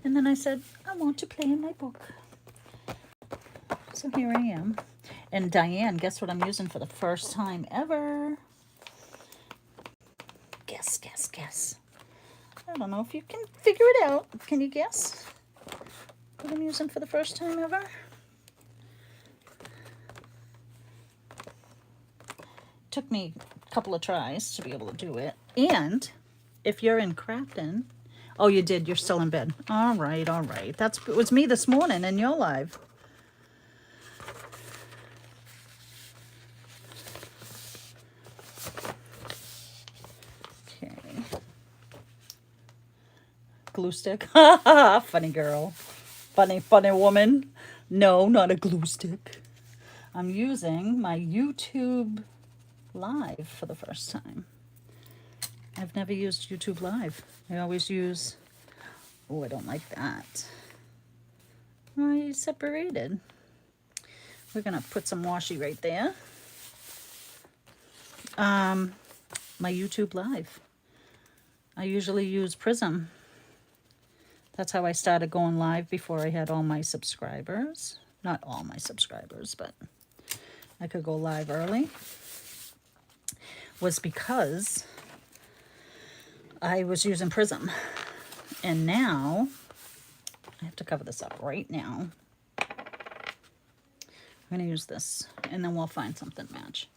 A: And then I said, I want to play in my book. So here I am. And Diane, guess what I'm using for the first time ever? Guess, guess, guess. I don't know if you can figure it out. Can you guess what I'm using for the first time ever? Took me a couple of tries to be able to do it. And if you're in Crafton, oh, you did. You're still in bed. All right, all right. It was me this morning and you're live. Okay. Glue stick. Funny girl. Funny woman. No, not a glue stick. I'm using my YouTube Live for the first time. I've never used YouTube Live. I always use, oh, I don't like that. Why are you separated? We're gonna put some washi right there. My YouTube Live. I usually use Prism. That's how I started going live before I had all my subscribers. Not all my subscribers, but I could go live early. Was because I was using Prism. And now, I have to cover this up right now. I'm going to use this, and then we'll find something match.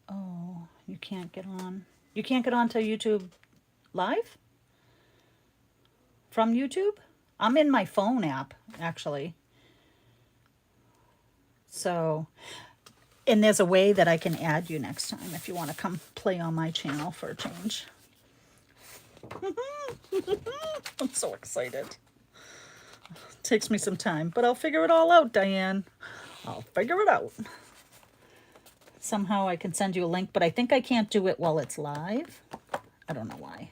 A: Oh, you can't get on. You can't get on to YouTube Live? From YouTube? I'm in my phone app, actually. So, and there's a way that I can add you next time if you want to come play on my channel for a change. I'm so excited. Takes me some time, but I'll figure it all out, Diane. I'll figure it out. Somehow I can send you a link, but I think I can't do it while it's live. I don't know why.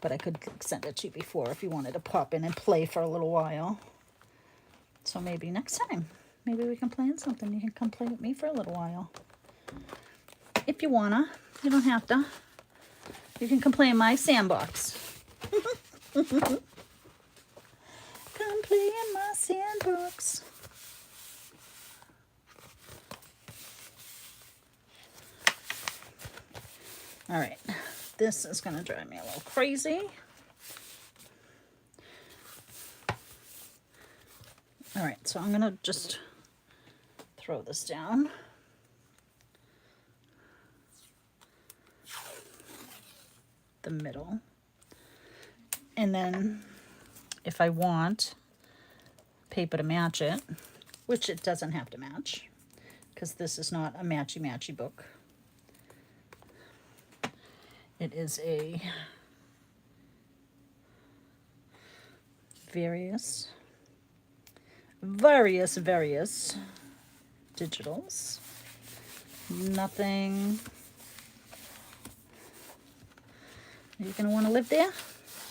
A: But I could send it to you before if you wanted to pop in and play for a little while. So maybe next time. Maybe we can plan something. You can come play with me for a little while. If you wanna. You don't have to. You can come play in my sandbox. Come play in my sandbox. All right. This is going to drive me a little crazy. All right, so I'm going to just throw this down. The middle. And then if I want paper to match it, which it doesn't have to match, because this is not a matchy-matchy book. It is a various digitals. Nothing. Are you going to want to live there?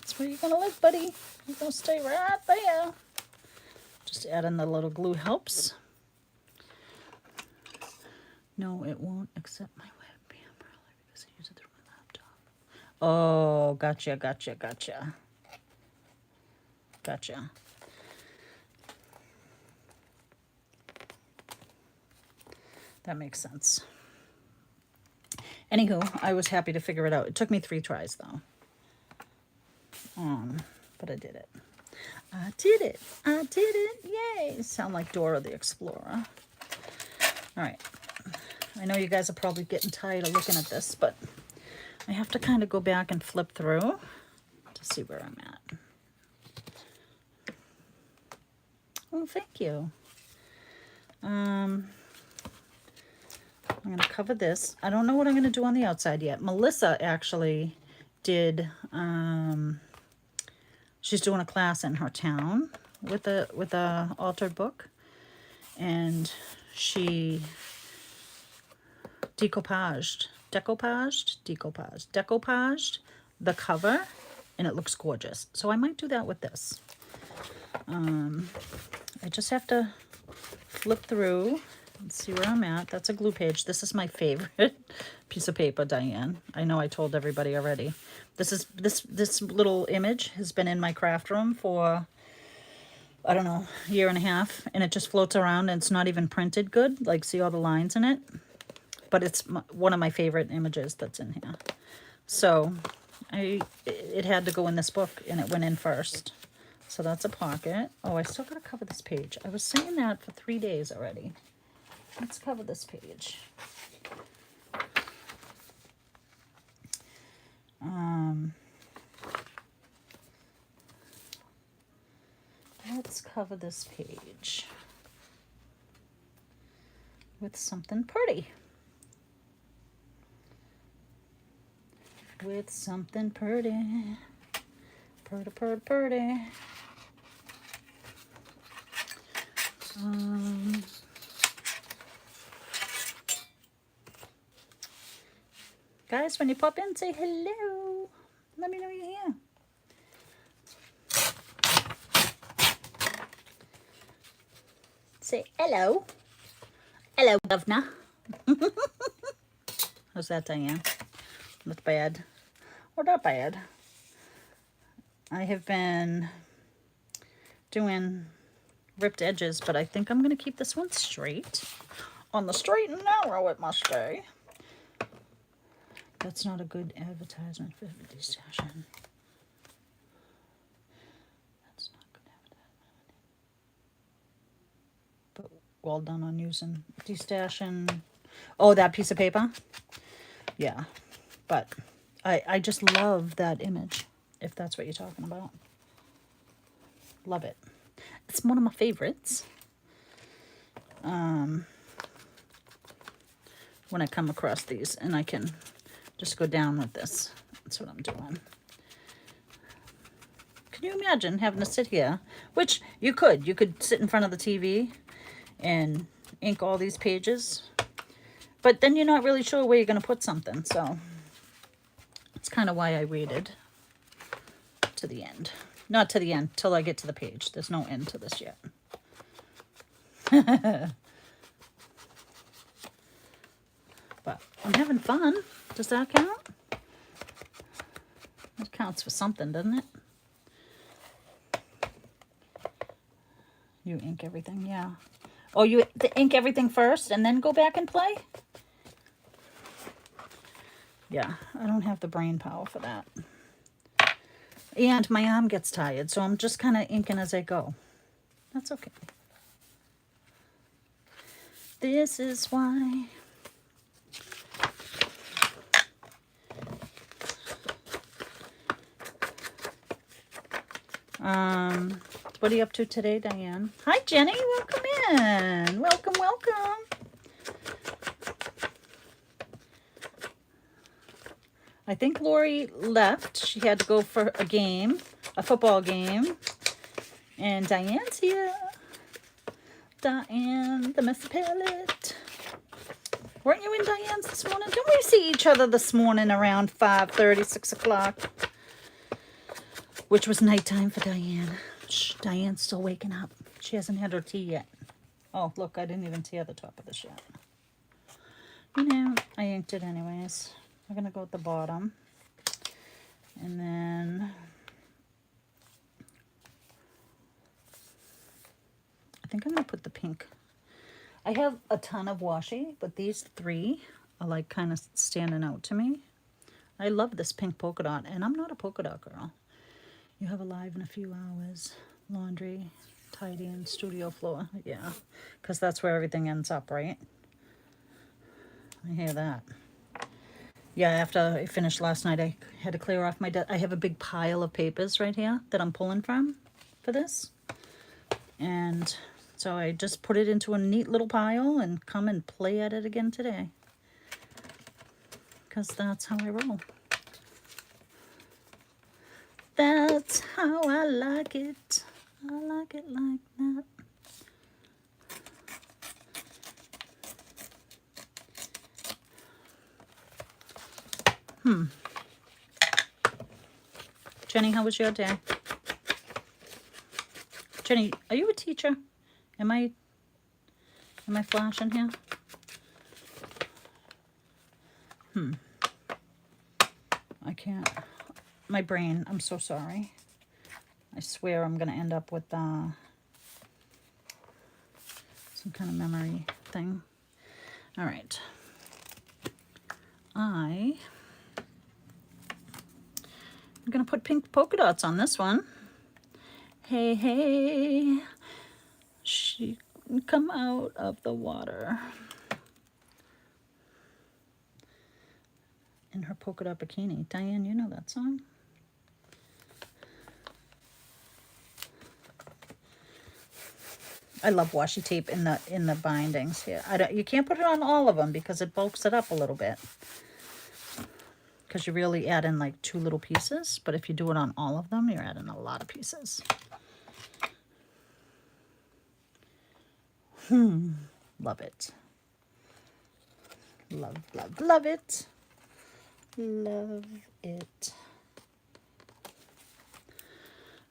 A: That's where you're going to live, buddy. You're going to stay right there. Just add in the little glue helps. No, it won't accept my webcam probably because I use it through my laptop. Oh, gotcha. Gotcha. That makes sense. Anywho, I was happy to figure it out. It took me 3 tries, though. But I did it. I did it. Yay. Sound like Dora the Explorer. All right. I know you guys are probably getting tired of looking at this, but I have to kind of go back and flip through to see where I'm at. Oh, thank you. I'm going to cover this. I don't know what I'm going to do on the outside yet. Melissa actually did, she's doing a class in her town with a altered book. And she decoupaged the cover, and it looks gorgeous. So I might do that with this. I just have to flip through and see where I'm at. That's a glue page. This is my favorite piece of paper, Diane. I know I told everybody already. This little image has been in my craft room for, I don't know, a year and a half, and it just floats around, and it's not even printed good. Like, see all the lines in it? But it's one of my favorite images that's in here. So it had to go in this book, and it went in first. So that's a pocket. Oh, I still got to cover this page. I was saying that for 3 days already. Let's cover this page. Let's cover this page with something pretty. With something pretty. Pretty. Guys, when you pop in, say hello. Let me know you're here. Say hello. Hello, governor. How's that, Diane? Not bad. Or not bad. I have been doing ripped edges, but I think I'm going to keep this one straight. On the straight and narrow it must stay. That's not a good advertisement for destashing. That's not good advertisement. But well done on using destashing. Oh, that piece of paper? Yeah. But I just love that image, if that's what you're talking about. Love it. It's one of my favorites. When I come across these, and I can just go down with this. That's what I'm doing. Can you imagine having to sit here? Which you could. You could sit in front of the TV and ink all these pages. But then you're not really sure where you're going to put something. So that's kind of why I waited to the end. Not to the end, till I get to the page. There's no end to this yet. But I'm having fun. Does that count? It counts for something, doesn't it? You ink everything, yeah. Oh, you ink everything first and then go back and play? Yeah, I don't have the brain power for that. And my arm gets tired, so I'm just kind of inking as I go. That's okay. This is why. What are you up to today, Diane? Hi, Jenny. Welcome in. Welcome, welcome. I think Lori left. She had to go for a game, a football game. And Diane's here. Diane, the Miss Pellet. Weren't you in Diane's this morning? Didn't we see each other this morning around 5:30, 6 o'clock? Which was nighttime for Diane. Shh, Diane's still waking up. She hasn't had her tea yet. Oh, look, I didn't even tear the top of this yet. You know, I inked it anyways. I'm going to go at the bottom. And then I think I'm going to put the pink. I have a ton of washi, but these three are like kind of standing out to me. I love this pink polka dot, and I'm not a polka dot girl. You have a live in a few hours. Laundry, tidy, and studio floor. Yeah, because that's where everything ends up, right? I hear that. Yeah, after I finished last night, I had to clear off my desk. I have a big pile of papers right here that I'm pulling from for this. And so I just put it into a neat little pile and come and play at it again today. Because that's how I roll. That's how I like it. I like it like that. Jenny, how was your day? Jenny, are you a teacher? Am I flashing here? I can't. My brain, I'm so sorry. I swear I'm going to end up with some kind of memory thing. All right. I'm going to put pink polka dots on this one. Hey, hey, she come out of the water. In her polka dot bikini. Diane, you know that song? I love washi tape in the bindings here. You can't put it on all of them because it bulks it up a little bit. Because you really add in like 2 little pieces, but if you do it on all of them, you're adding a lot of pieces. Love it. Love, love, love it. Love it.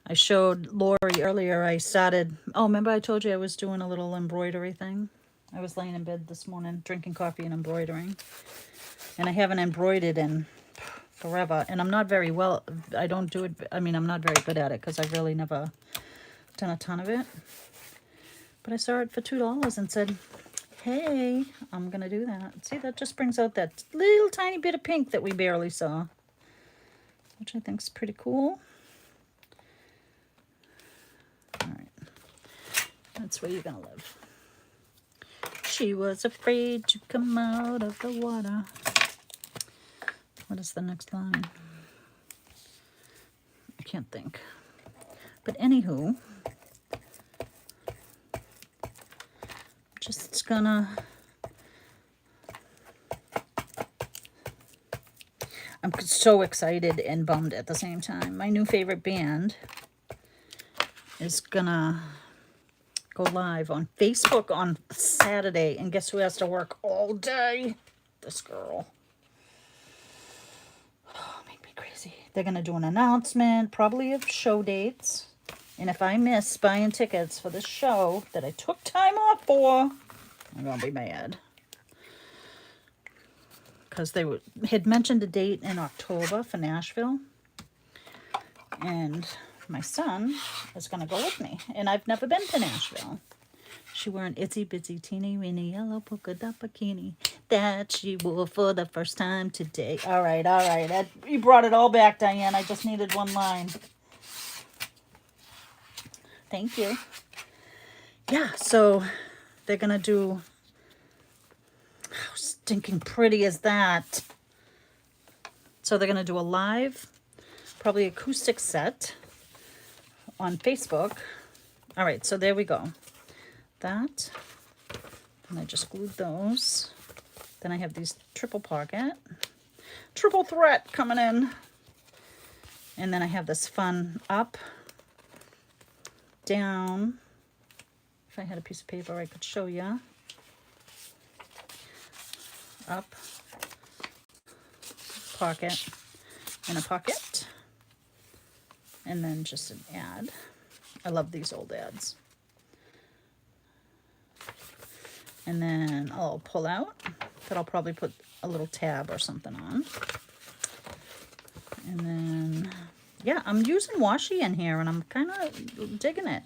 A: I showed Lori earlier, I started, oh, remember I told you I was doing a little embroidery thing? I was laying in bed this morning, drinking coffee and embroidering. And I haven't embroidered in forever. And I'm not very well, I don't do it, I mean, I'm not very good at it because I've really never done a ton of it. But I saw it for $2 and said, hey, I'm going to do that. See, that just brings out that little tiny bit of pink that we barely saw, which I think is pretty cool. All right. That's where you're going to live. She was afraid to come out of the water. What is the next line? I can't think. But anywho, just gonna, I'm so excited and bummed at the same time. My new favorite band is gonna go live on Facebook on Saturday, and guess who has to work all day? This girl. Oh, make me crazy. They're gonna do an announcement, probably of show dates. And if I miss buying tickets for this show that I took time off for, I'm gonna be mad. Because they had mentioned a date in October for Nashville. And my son is gonna go with me. And I've never been to Nashville. She wore an itsy bitsy teeny weeny yellow polka dot bikini that she wore for the first time today. All right, all right. You brought it all back, Diane. I just needed one line. Thank you. Yeah, so they're going to do... How stinking pretty is that? So they're going to do a live, probably acoustic set on Facebook. All right, so there we go. That, and I just glued those. Then I have these triple pocket, triple threat coming in. And then I have this fun up, down. If I had a piece of paper, I could show you. Up, pocket, and a pocket. And then just an ad. I love these old ads. And then I'll pull out, that I'll probably put a little tab or something on. And then, yeah, I'm using washi in here, and I'm kind of digging it.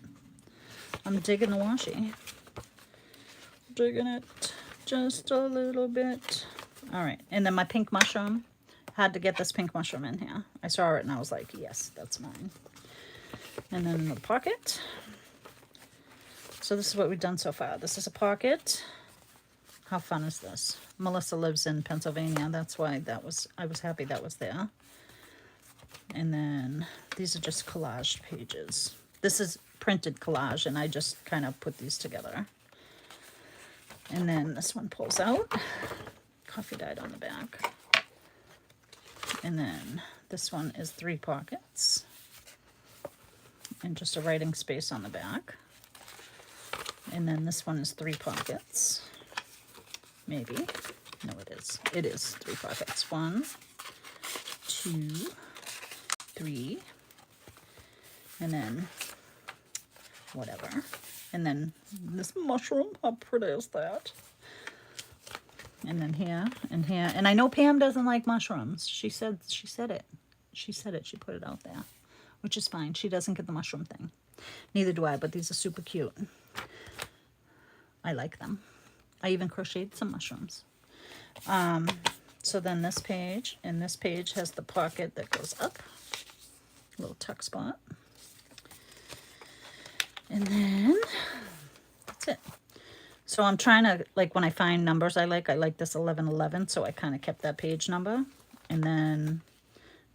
A: I'm digging the washi. Digging it just a little bit. All right, and then my pink mushroom. Had to get this pink mushroom in here. I saw it, and I was like, yes, that's mine. And then the pocket. So this is what we've done so far. This is a pocket. How fun is this? Melissa lives in Pennsylvania. That's why I was happy that was there. And then these are just collage pages. This is printed collage, and I just kind of put these together. And then this one pulls out. Coffee dyed on the back. And then this one is 3 pockets. And just a writing space on the back. And then this one is 3 pockets. Maybe. No, it is. It is 3 pockets. 1, 2, 3. And then whatever. And then this mushroom. How pretty is that? And then here and here. And I know Pam doesn't like mushrooms. She said it. She said it. She put it out there, which is fine. She doesn't get the mushroom thing. Neither do I, but these are super cute. I like them. I even crocheted some mushrooms. So then this page, and this page has the pocket that goes up. Little tuck spot. And then that's it. So I'm trying to, like, when I find numbers I like this 1111, so I kind of kept that page number. And then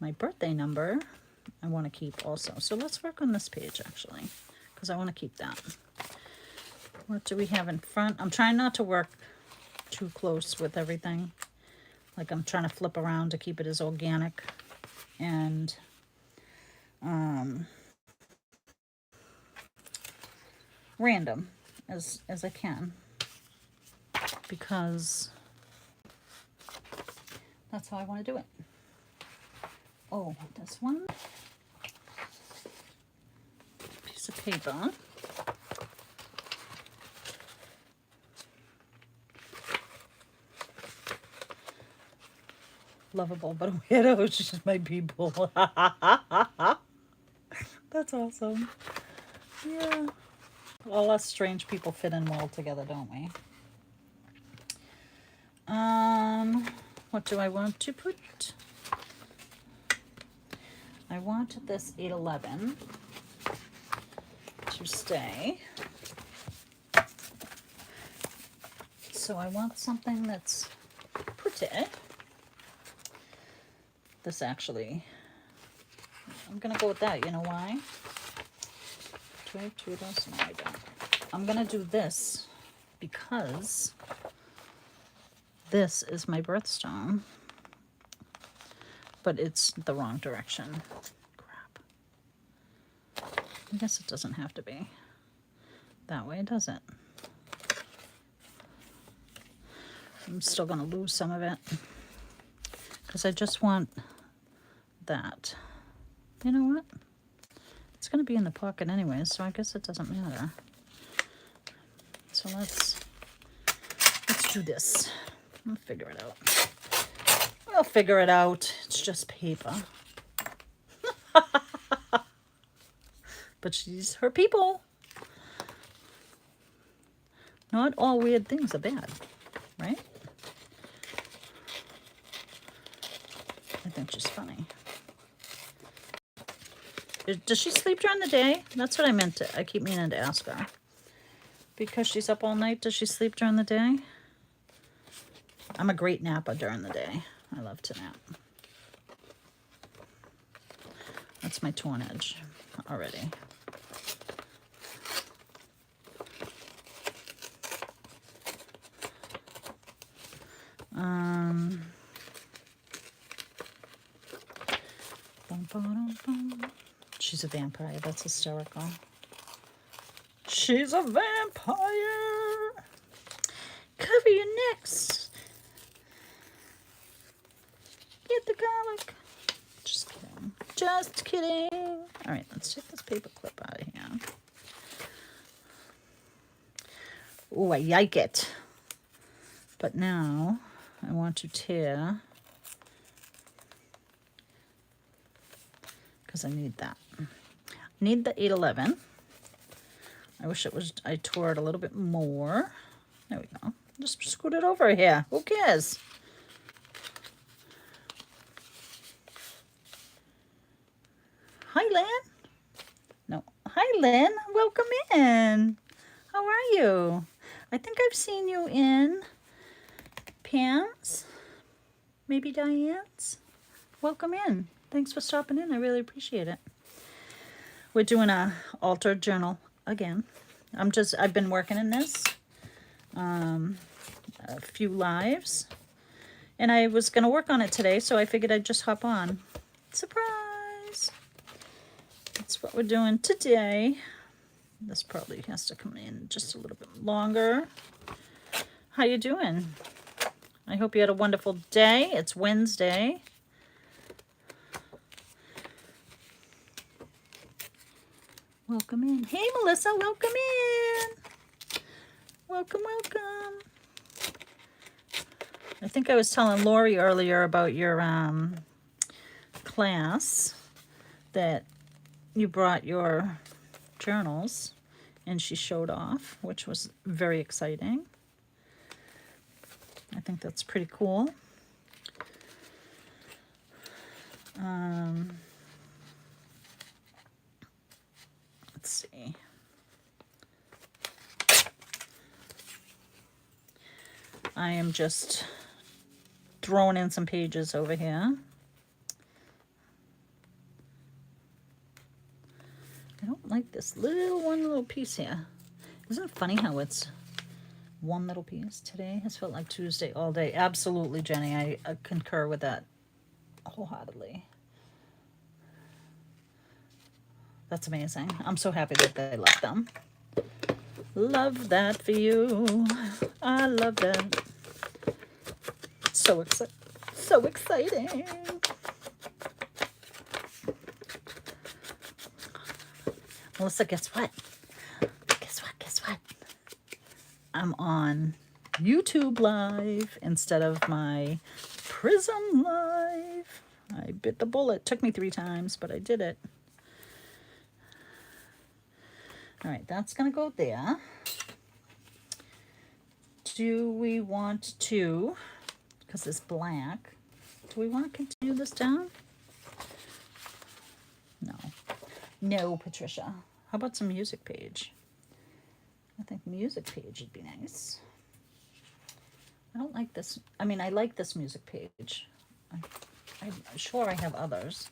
A: my birthday number I want to keep also. So let's work on this page, actually, because I want to keep that. What do we have in front? I'm trying not to work too close with everything. Like, I'm trying to flip around to keep it as organic and random as I can, because that's how I want to do it. Oh, this one. Piece of paper. Lovable but weirdo. She's my people. That's awesome. Yeah. All us strange people fit in well together, don't we? What do I want to put? I want this 811 to stay. So I want something that's pretty. This actually, I'm gonna go with that. You know why? Do I have two of those? No, I don't. I'm gonna do this because this is my birthstone, but it's the wrong direction. Crap. I guess it doesn't have to be that way, does it? I'm still gonna lose some of it because I just want that. You know what? It's gonna be in the pocket anyways, so I guess it doesn't matter. So let's do this. I'll figure it out. I'll figure it out. It's just paper. But she's her people. Not all weird things are bad, right? I think she's funny. Does she sleep during the day? That's what I meant to. I keep meaning to ask her. Because she's up all night, does she sleep during the day? I'm a great napper during the day. I love to nap. That's my torn edge already. She's a vampire. That's hysterical. She's a vampire. Cover your necks. Get the garlic. Just kidding. Just kidding. All right, let's take this paper clip out of here. Oh, I like it. But now I want to tear, because I need that. I need the 811. I wish it was, I tore it a little bit more. There we go. Just scoot it over here. Who cares? Hi, Lynn. No. Hi, Lynn. Welcome in. How are you? I think I've seen you in Pam's, maybe Diane's. Welcome in. Thanks for stopping in. I really appreciate it. We're doing a altered journal again. I've been working in this, a few lives, and I was going to work on it today, so I figured I'd just hop on. Surprise! That's what we're doing today. This probably has to come in just a little bit longer. How you doing? I hope you had a wonderful day. It's Wednesday. Welcome in. Hey, Melissa, welcome in. Welcome, welcome. I think I was telling Lori earlier about your class that you brought your journals and she showed off, which was very exciting. I think that's pretty cool. Let's see. I am just throwing in some pages over here. I don't like this one little piece here. Isn't it funny how it's one little piece? Today has felt like Tuesday all day. Absolutely, Jenny. I concur with that wholeheartedly. That's amazing. I'm so happy that they love them. Love that for you. I love that. So exciting. Melissa, guess what? Guess what? I'm on YouTube Live instead of my Prism Live. I bit the bullet. Took me 3 times, but I did it. All right, that's going to go there. Do we want to, because it's black, do we want to continue this down? No. No, Patricia. How about some music page? I think music page would be nice. I don't like this. I mean, I like this music page. I'm sure I have others.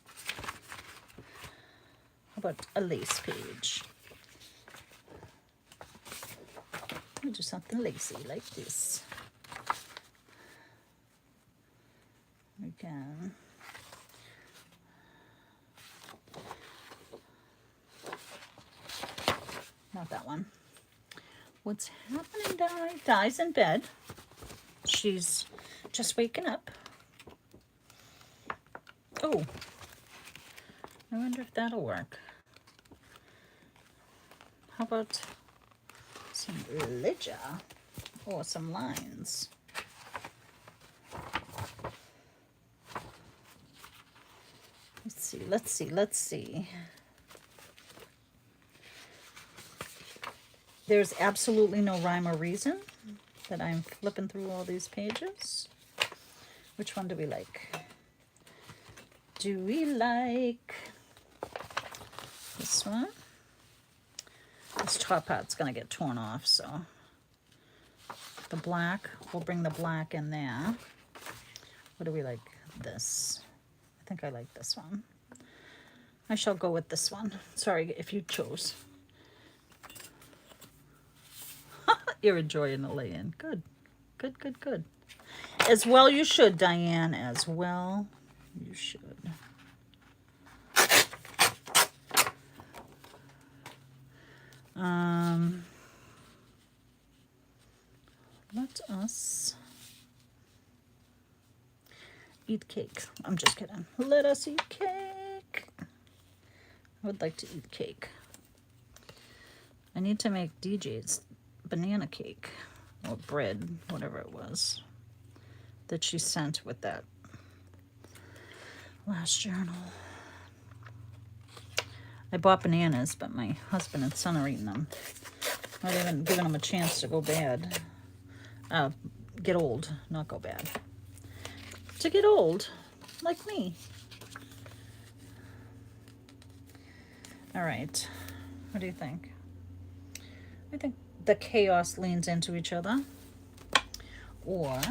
A: How about a lace page? We'll do something lacy like this. Again. Not that one. What's happening, Di? Di's in bed. She's just waking up. Oh, I wonder if that'll work. How about some ledger or some lines? Let's see. There's absolutely no rhyme or reason that I'm flipping through all these pages. Which one do we like? Do we like this one? This top part's gonna get torn off, so the black, we'll bring the black in there. What do we like? This. I think I like this one. I shall go with this one. Sorry if you chose. You're enjoying the lay-in. Good. Good. As well you should, Diane. As well you should. Let us eat cake. I'm just kidding. Let us eat cake. I would like to eat cake. I need to make DJ's banana cake or bread, whatever it was that she sent with that last journal. I bought bananas, but my husband and son are eating them. Not even giving them a chance to go bad. Get old, not go bad. To get old, like me. All right, what do you think? I think the chaos leans into each other. Or,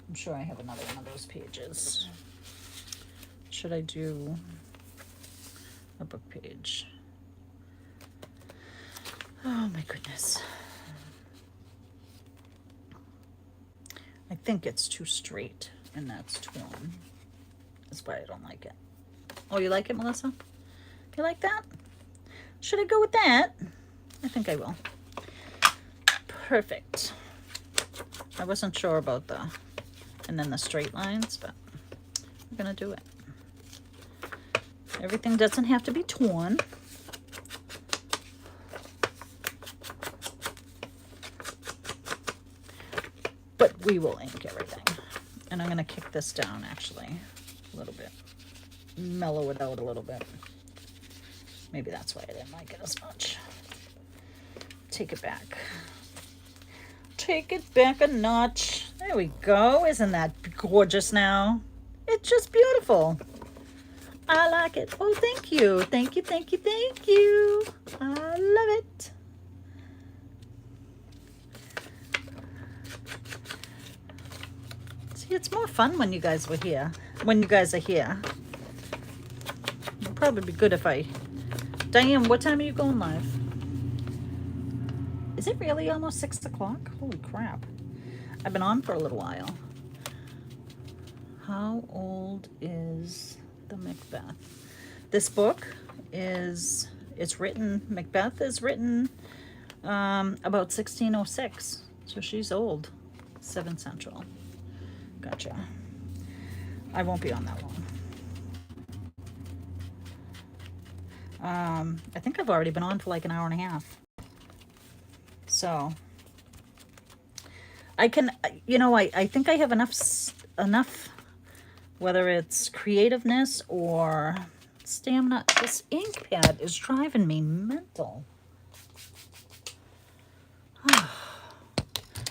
A: I'm sure I have another one of those pages. Should I do a book page? Oh my goodness. I think it's too straight and that's torn. That's why I don't like it. Oh, you like it, Melissa? You like that? Should I go with that? I think I will. Perfect. I wasn't sure about and then the straight lines, but I'm gonna do it. Everything doesn't have to be torn. But we will ink everything. And I'm gonna kick this down actually a little bit. Mellow it out a little bit. Maybe that's why I didn't like it as much. Take it back. Take it back a notch. There we go. Isn't that gorgeous now? It's just beautiful. I like it. Oh, thank you. Thank you. I love it. See, it's more fun when you guys were here. When you guys are here. It'll probably be good if I... Diane, what time are you going live? Is it really almost 6 o'clock? Holy crap. I've been on for a little while. How old is the Macbeth? This book is, Macbeth is written about 1606. So she's old. 7 Central. Gotcha. I won't be on that long. I think I've already been on for like an hour and a half. So I can, you know, I think I have enough, whether it's creativeness or stamina. This ink pad is driving me mental.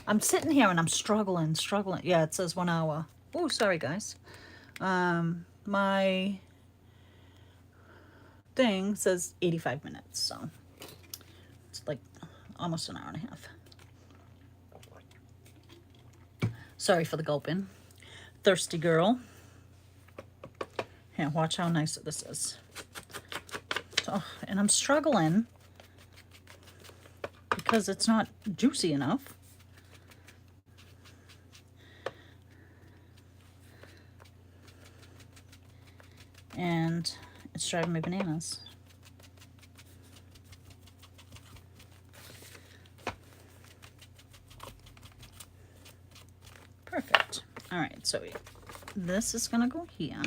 A: I'm sitting here and I'm struggling. Yeah, it says 1 hour. Oh, sorry guys. My thing says 85 minutes, so it's like almost an hour and a half. Sorry for the gulping. Thirsty girl. Here, watch how nice this is. Oh, and I'm struggling because it's not juicy enough. And it's driving me bananas. Perfect. All right, so this is gonna go here.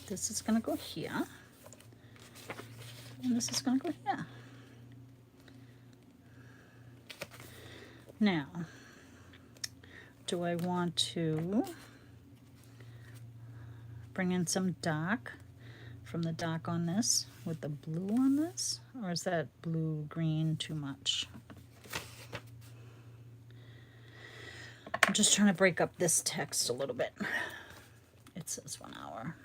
A: This is gonna go here. And this is gonna go here. Now, do I want to bring in some dark from the dark on this with the blue on this? Or is that blue-green too much? I'm just trying to break up this text a little bit. It says 1 hour.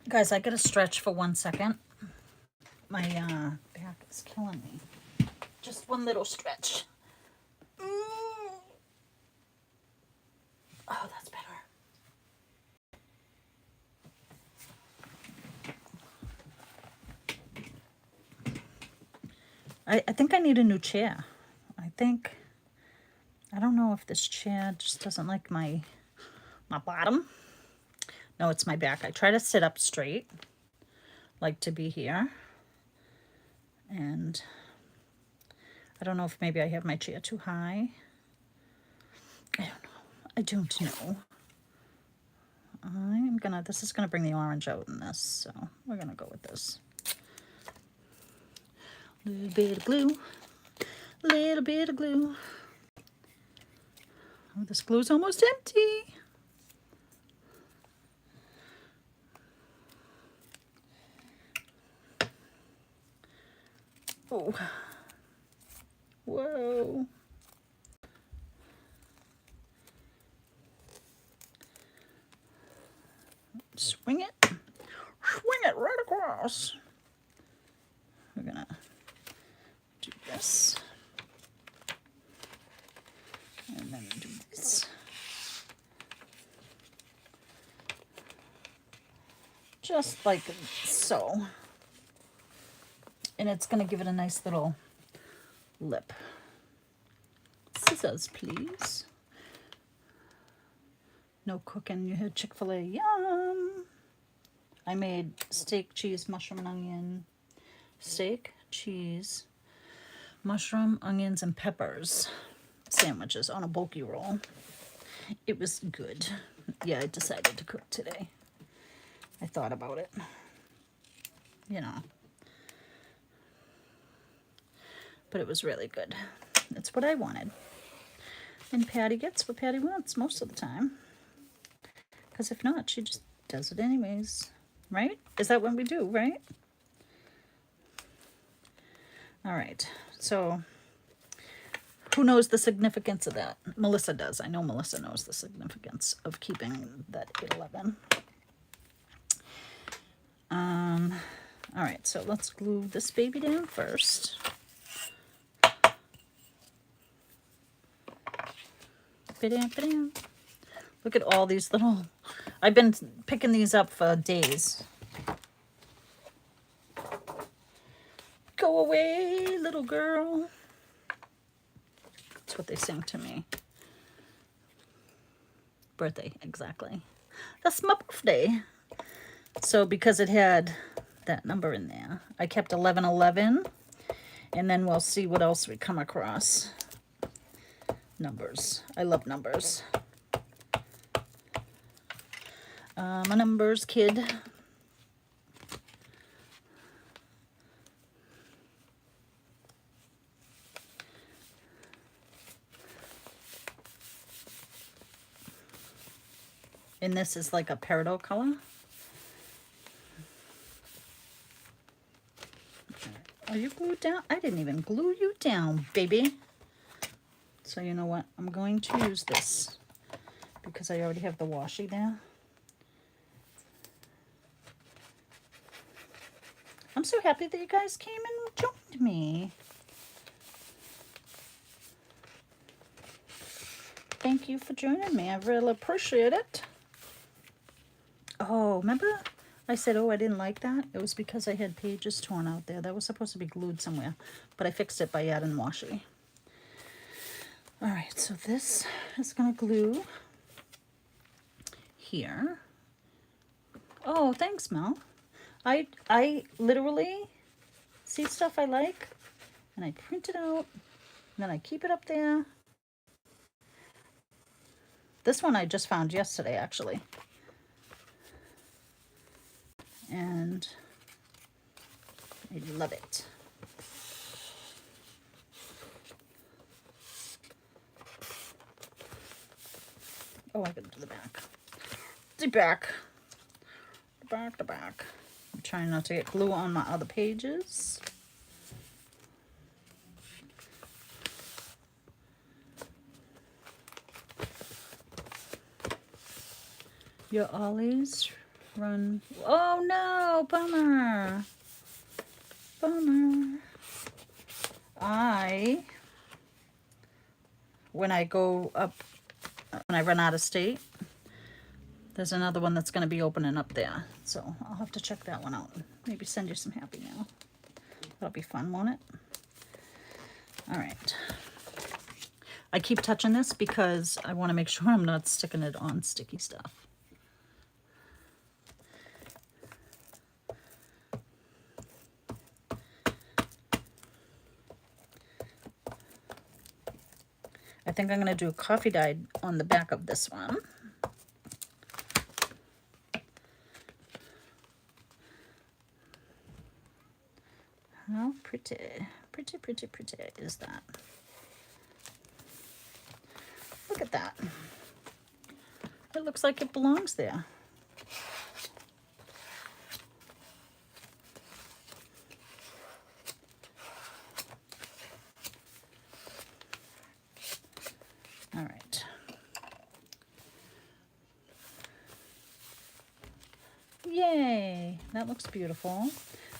A: Guys, I gotta stretch for 1 second. My back is killing me. Just one little stretch. Oh, that's better. I think I need a new chair. I don't know if this chair just doesn't like my bottom. No, it's my back. I try to sit up straight, like to be here. And I don't know if maybe I have my chair too high. I don't know. This is gonna bring the orange out in this, so we're gonna go with this. Little bit of glue, little bit of glue. Oh, this glue's almost empty. Oh, whoa. Swing it right across. We're gonna do this. And then do this. Just like so. And it's gonna give it a nice little lip. Scissors, please. No cooking, you heard Chick-fil-A, yum! I made steak, cheese, mushroom, and onion. Steak, cheese, mushroom, onions, and peppers sandwiches on a bulky roll. It was good. Yeah, I decided to cook today. I thought about it. You know. But it was really good. That's what I wanted. And Patty gets what Patty wants most of the time. Because if not, she just does it anyways. Right? Is that what we do, right? All right. So, who knows the significance of that? Melissa does. I know Melissa knows the significance of keeping that 811. All right. So, let's glue this baby down first. Ba-dam. Look at all these little... I've been picking these up for days. Go away, little girl. That's what they sing to me. Birthday, exactly. That's my birthday. So because it had that number in there, I kept 1111. And then we'll see what else we come across. Numbers. I love numbers. I'm a numbers kid. And this is like a peridot color. Are you glued down? I didn't even glue you down, baby. So you know what? I'm going to use this because I already have the washi there. I'm so happy that you guys came and joined me. Thank you for joining me. I really appreciate it. Oh, remember I said, oh, I didn't like that? It was because I had pages torn out there. That was supposed to be glued somewhere, but I fixed it by adding washi. All right, so this is gonna glue here. Oh, thanks, Mel. I literally see stuff I like, and I print it out, and then I keep it up there. This one I just found yesterday, actually. And I love it. Oh, I gotta do the back. The back. The back, the back. I'm trying not to get glue on my other pages. Your ollies run. Oh no, bummer. Bummer. When I go up, when I run out of state, there's another one that's going to be opening up there. So I'll have to check that one out. Maybe send you some happy mail. That'll be fun, won't it? All right. I keep touching this because I want to make sure I'm not sticking it on sticky stuff. I think I'm going to do coffee dye on the back of this one. How pretty, pretty, pretty, pretty is that? Look at that. It looks like it belongs there. All right. Yay, that looks beautiful.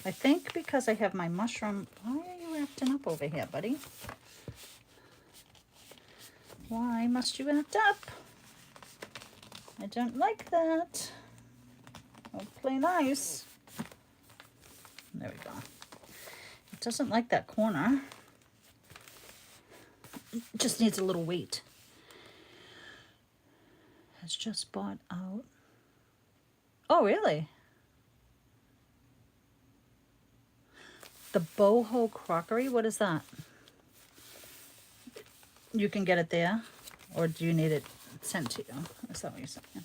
A: I think because I have my mushroom, why are you acting up over here, buddy? Why must you act up? I don't like that. I'll play nice. There we go. It doesn't like that corner. It just needs a little weight. Has just bought out. Oh, really? The boho crockery? What is that? You can get it there? Or do you need it sent to you? Is that what you're saying?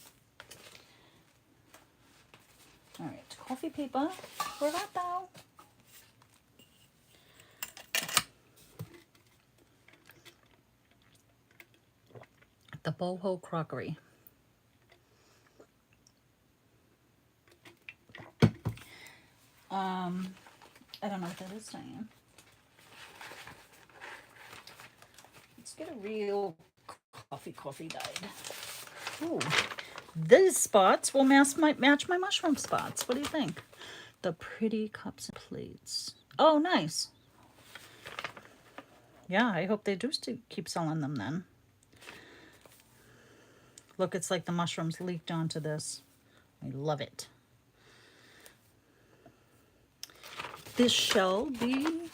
A: All right, coffee paper. Where art thou? The boho crockery. I don't know what that is, Diane. Let's get a real coffee dyed. Ooh, these spots will match my mushroom spots. What do you think? The pretty cups and plates. Oh, nice. Yeah, I hope they do still keep selling them then. Look, it's like the mushrooms leaked onto this. I love it. This shall be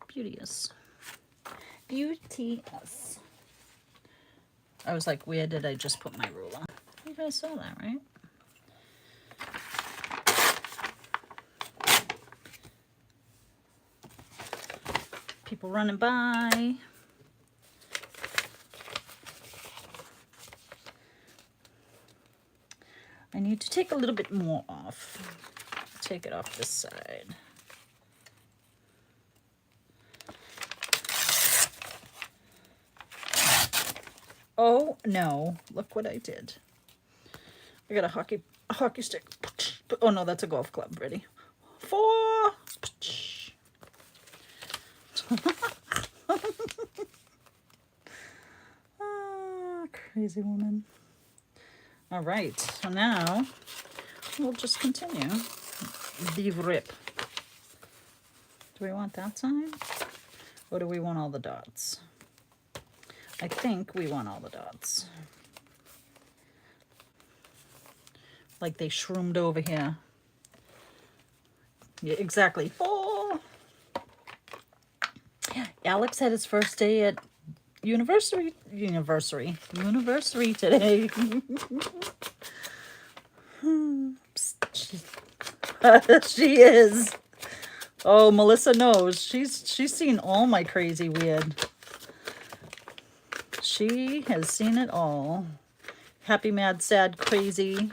A: beauteous. Beauteous. I was like, where did I just put my ruler? You guys saw that, right? People running by. need to take a little bit more off. Take it off this side. Oh no, look what I did. I got a hockey stick. Oh no, that's a golf club. Ready? 4. Ah, crazy woman. All right, so now we'll just continue the rip. Do we want that side? Or do we want all the dots? I think we want all the dots. Like they shroomed over here. Yeah, exactly. 4. Alex had his first day at university today. She is. Oh, Melissa knows. She's seen all my crazy weird. She has seen it all. Happy, mad, sad, crazy.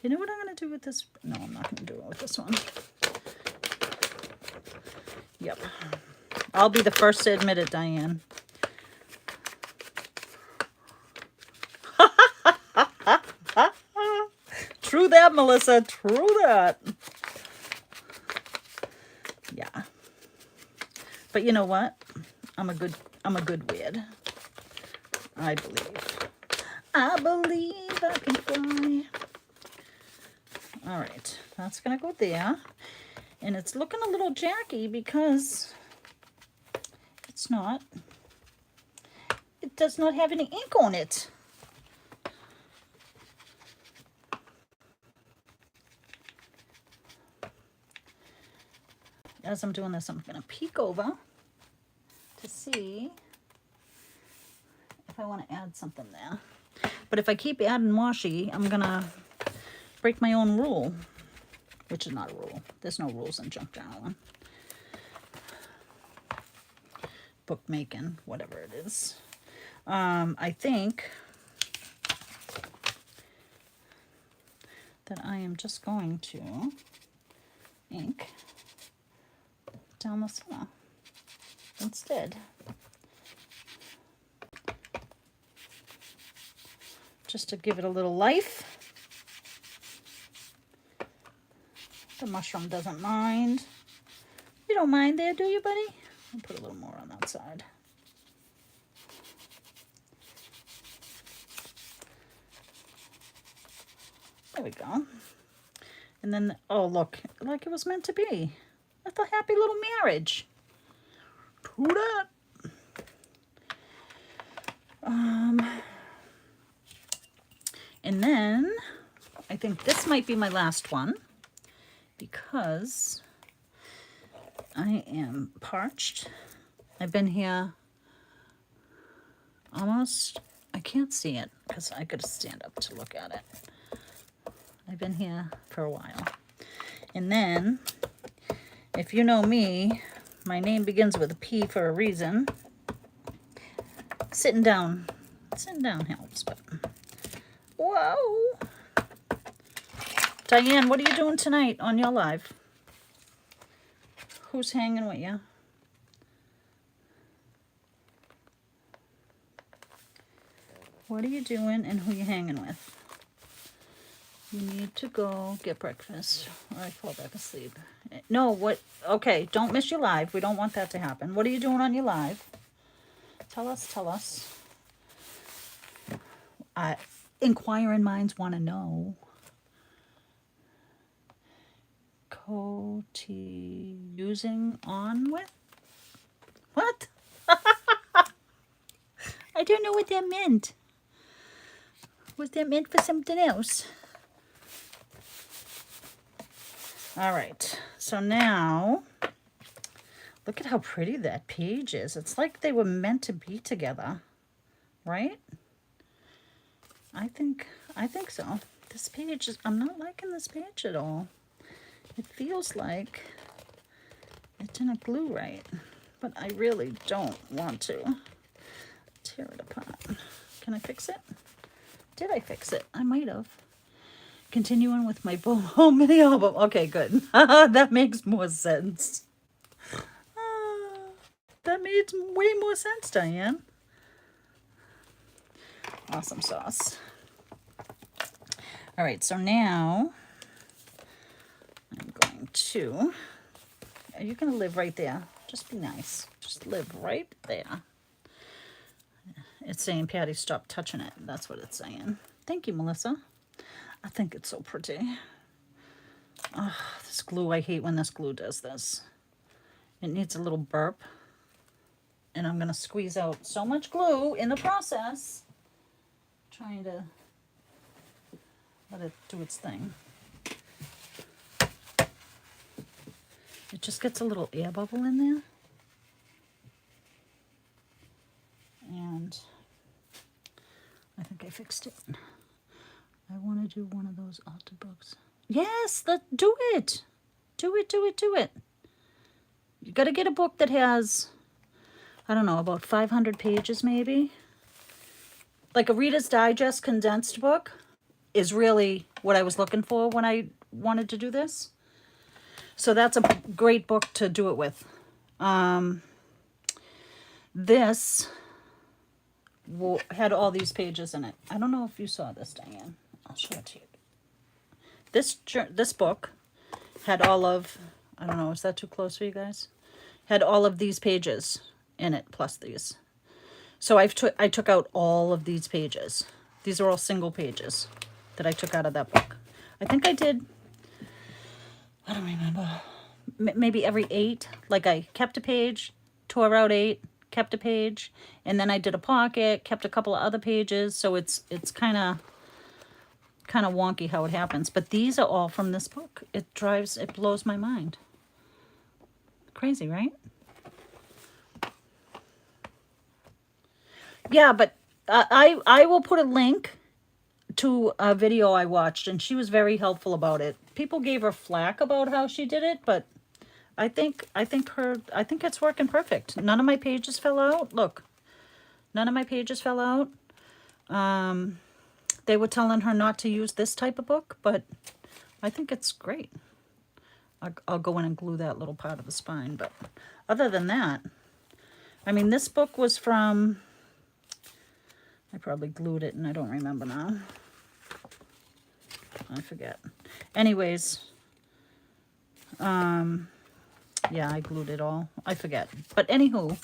A: You know what I'm going to do with this? No, I'm not going to do it with this one. Yep. I'll be the first to admit it, Diane. True that, Melissa. True that. Yeah. But you know what? I'm a good weird. I believe. I believe I can fly. All right. That's going to go there. And it's looking a little jacky because it's not. It does not have any ink on it. As I'm doing this, I'm going to peek over to see if I want to add something there. But if I keep adding washi, I'm going to break my own rule, which is not a rule. There's no rules in junk journaling. Bookmaking, whatever it is. I think that I am just going to ink down the center instead. Just to give it a little life. The mushroom doesn't mind. You don't mind there, do you, buddy? I'll put a little more on that side. There we go. And then, oh, look, like it was meant to be. That's a happy little marriage. True that. And then I think this might be my last one because I am parched. I've been here almost, I can't see it because I gotta stand up to look at it. I've been here for a while. And then, if you know me, my name begins with a P for a reason. Sitting down helps, but whoa. Diane, what are you doing tonight on your live? Who's hanging with you? What are you doing and who you hanging with? You need to go get breakfast or I fall back asleep. No, what? Okay, don't miss your live. We don't want that to happen. What are you doing on your live? Tell us. Inquiring minds want to know. Using on with? What? I don't know what that meant. Was that meant for something else? All right, so now, look at how pretty that page is. It's like they were meant to be together, right? I think so. This page is, I'm not liking this page at all. It feels like it didn't glue right, but I really don't want to tear it apart. Can I fix it? Did I fix it? I might have. Continuing with my home mini album. Okay, good. That makes more sense. That made way more sense, Diane. Awesome sauce. All right, so now I'm going to, you're going to live right there. Just be nice. Just live right there. It's saying, Patty, stop touching it. That's what it's saying. Thank you, Melissa. I think it's so pretty. Oh, this glue, I hate when this glue does this. It needs a little burp. And I'm going to squeeze out so much glue in the process. Trying to let it do its thing. It just gets a little air bubble in there. And I think I fixed it. I want to do one of those altar books. Yes, do it. Do it, do it, do it. You got to get a book that has, I don't know, about 500 pages maybe. Like a Reader's Digest condensed book is really what I was looking for when I wanted to do this. So that's a great book to do it with. This had all these pages in it. I don't know if you saw this, Diane. I'll show it to you. This book had all of, I don't know, is that too close for you guys? Had all of these pages in it, plus these. So I took out all of these pages. These are all single pages that I took out of that book. I think I did, I don't remember, maybe every 8. Like I kept a page, tore out 8, kept a page, and then I did a pocket, kept a couple of other pages. So it's kind of wonky how it happens. But these are all from this book. It blows my mind. Crazy, right? Yeah, but I will put a link to a video I watched, and she was very helpful about it. People gave her flack about how she did it, but I think it's working perfect. None of my pages fell out. Look, none of my pages fell out. They were telling her not to use this type of book, but I think it's great. I'll go in and glue that little part of the spine, but other than that, I mean, this book was from, I probably glued it and I don't remember now. I forget. Anyways, yeah, I glued it all. I forget. But anywho,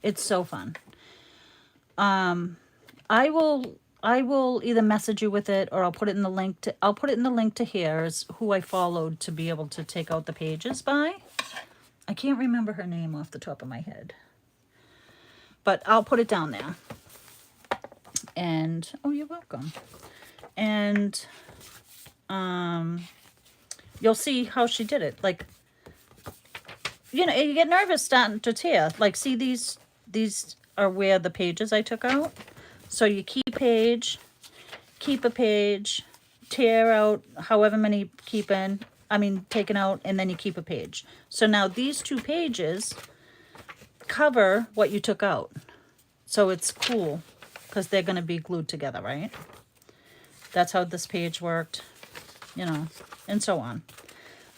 A: it's so fun. I will either message you with it or I'll put it in the link to here's who I followed to be able to take out the pages by. I can't remember her name off the top of my head. But I'll put it down there. And oh, you're welcome. And you'll see how she did it. Like, you know, you get nervous starting to tear. Like, see, these are where the pages I took out. So you keep a page, tear out however many taken out, and then you keep a page. So now these 2 pages cover what you took out. So it's cool because they're going to be glued together, right? That's how this page worked, you know, and so on.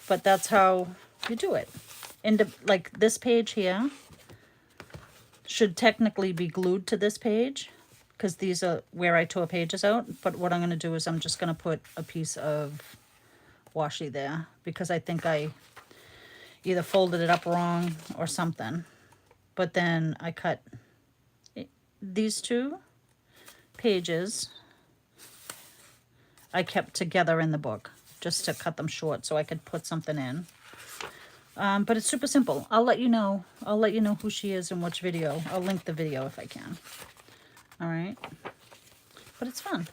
A: But that's how you do it. And like this page here should technically be glued to this page, because these are where I tore pages out. But what I'm going to do is I'm just going to put a piece of washi there, because I think I either folded it up wrong or something. But then I cut these 2 pages I kept together in the book just to cut them short so I could put something in. But it's super simple. I'll let you know who she is in which video. I'll link the video if I can. All right. But it's fun.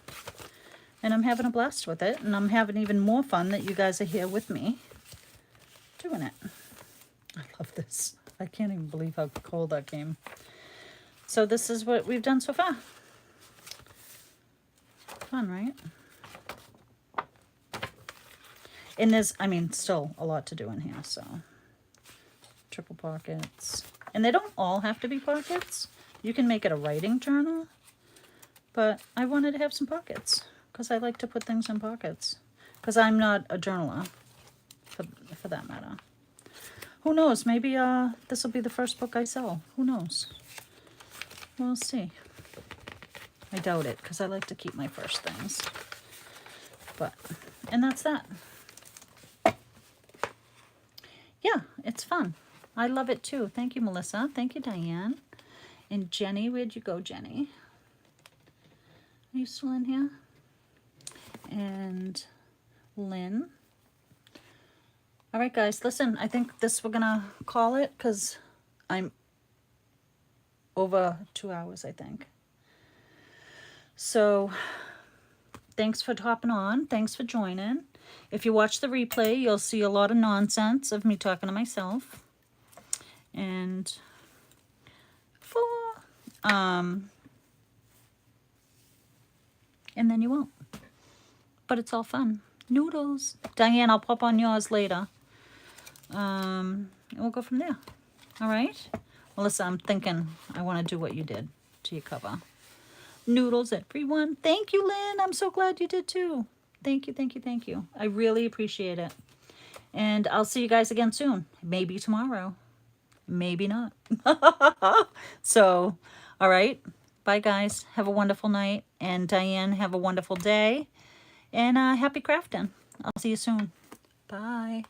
A: And I'm having a blast with it. And I'm having even more fun that you guys are here with me doing it. I love this. I can't even believe how cold that came. So this is what we've done so far. Fun, right? And there's, I mean, still a lot to do in here, so. Triple pockets. And they don't all have to be pockets. You can make it a writing journal. But I wanted to have some pockets, because I like to put things in pockets. because I'm not a journaler, for that matter. Who knows? Maybe this will be the first book I sell. Who knows? We'll see. I doubt it, because I like to keep my first things. But, and that's that. Yeah, it's fun. I love it too. Thank you, Melissa. Thank you, Diane. And Jenny, where'd you go, Jenny? Are you still in here? And Lynn. All right, guys, listen, I think this we're gonna call it, because I'm over 2 hours, I think. So thanks for hopping on. Thanks for joining. If you watch the replay, you'll see a lot of nonsense of me talking to myself. And and then you won't. But it's all fun. Noodles. Diane, I'll pop on yours later. And we'll go from there. All right? Melissa, I'm thinking I want to do what you did to your cover. Noodles, everyone. Thank you, Lynn. I'm so glad you did too. Thank you, thank you, thank you. I really appreciate it. And I'll see you guys again soon. Maybe tomorrow. Maybe not. So, all right. Bye, guys. Have a wonderful night. And Diane, have a wonderful day. And happy crafting. I'll see you soon. Bye.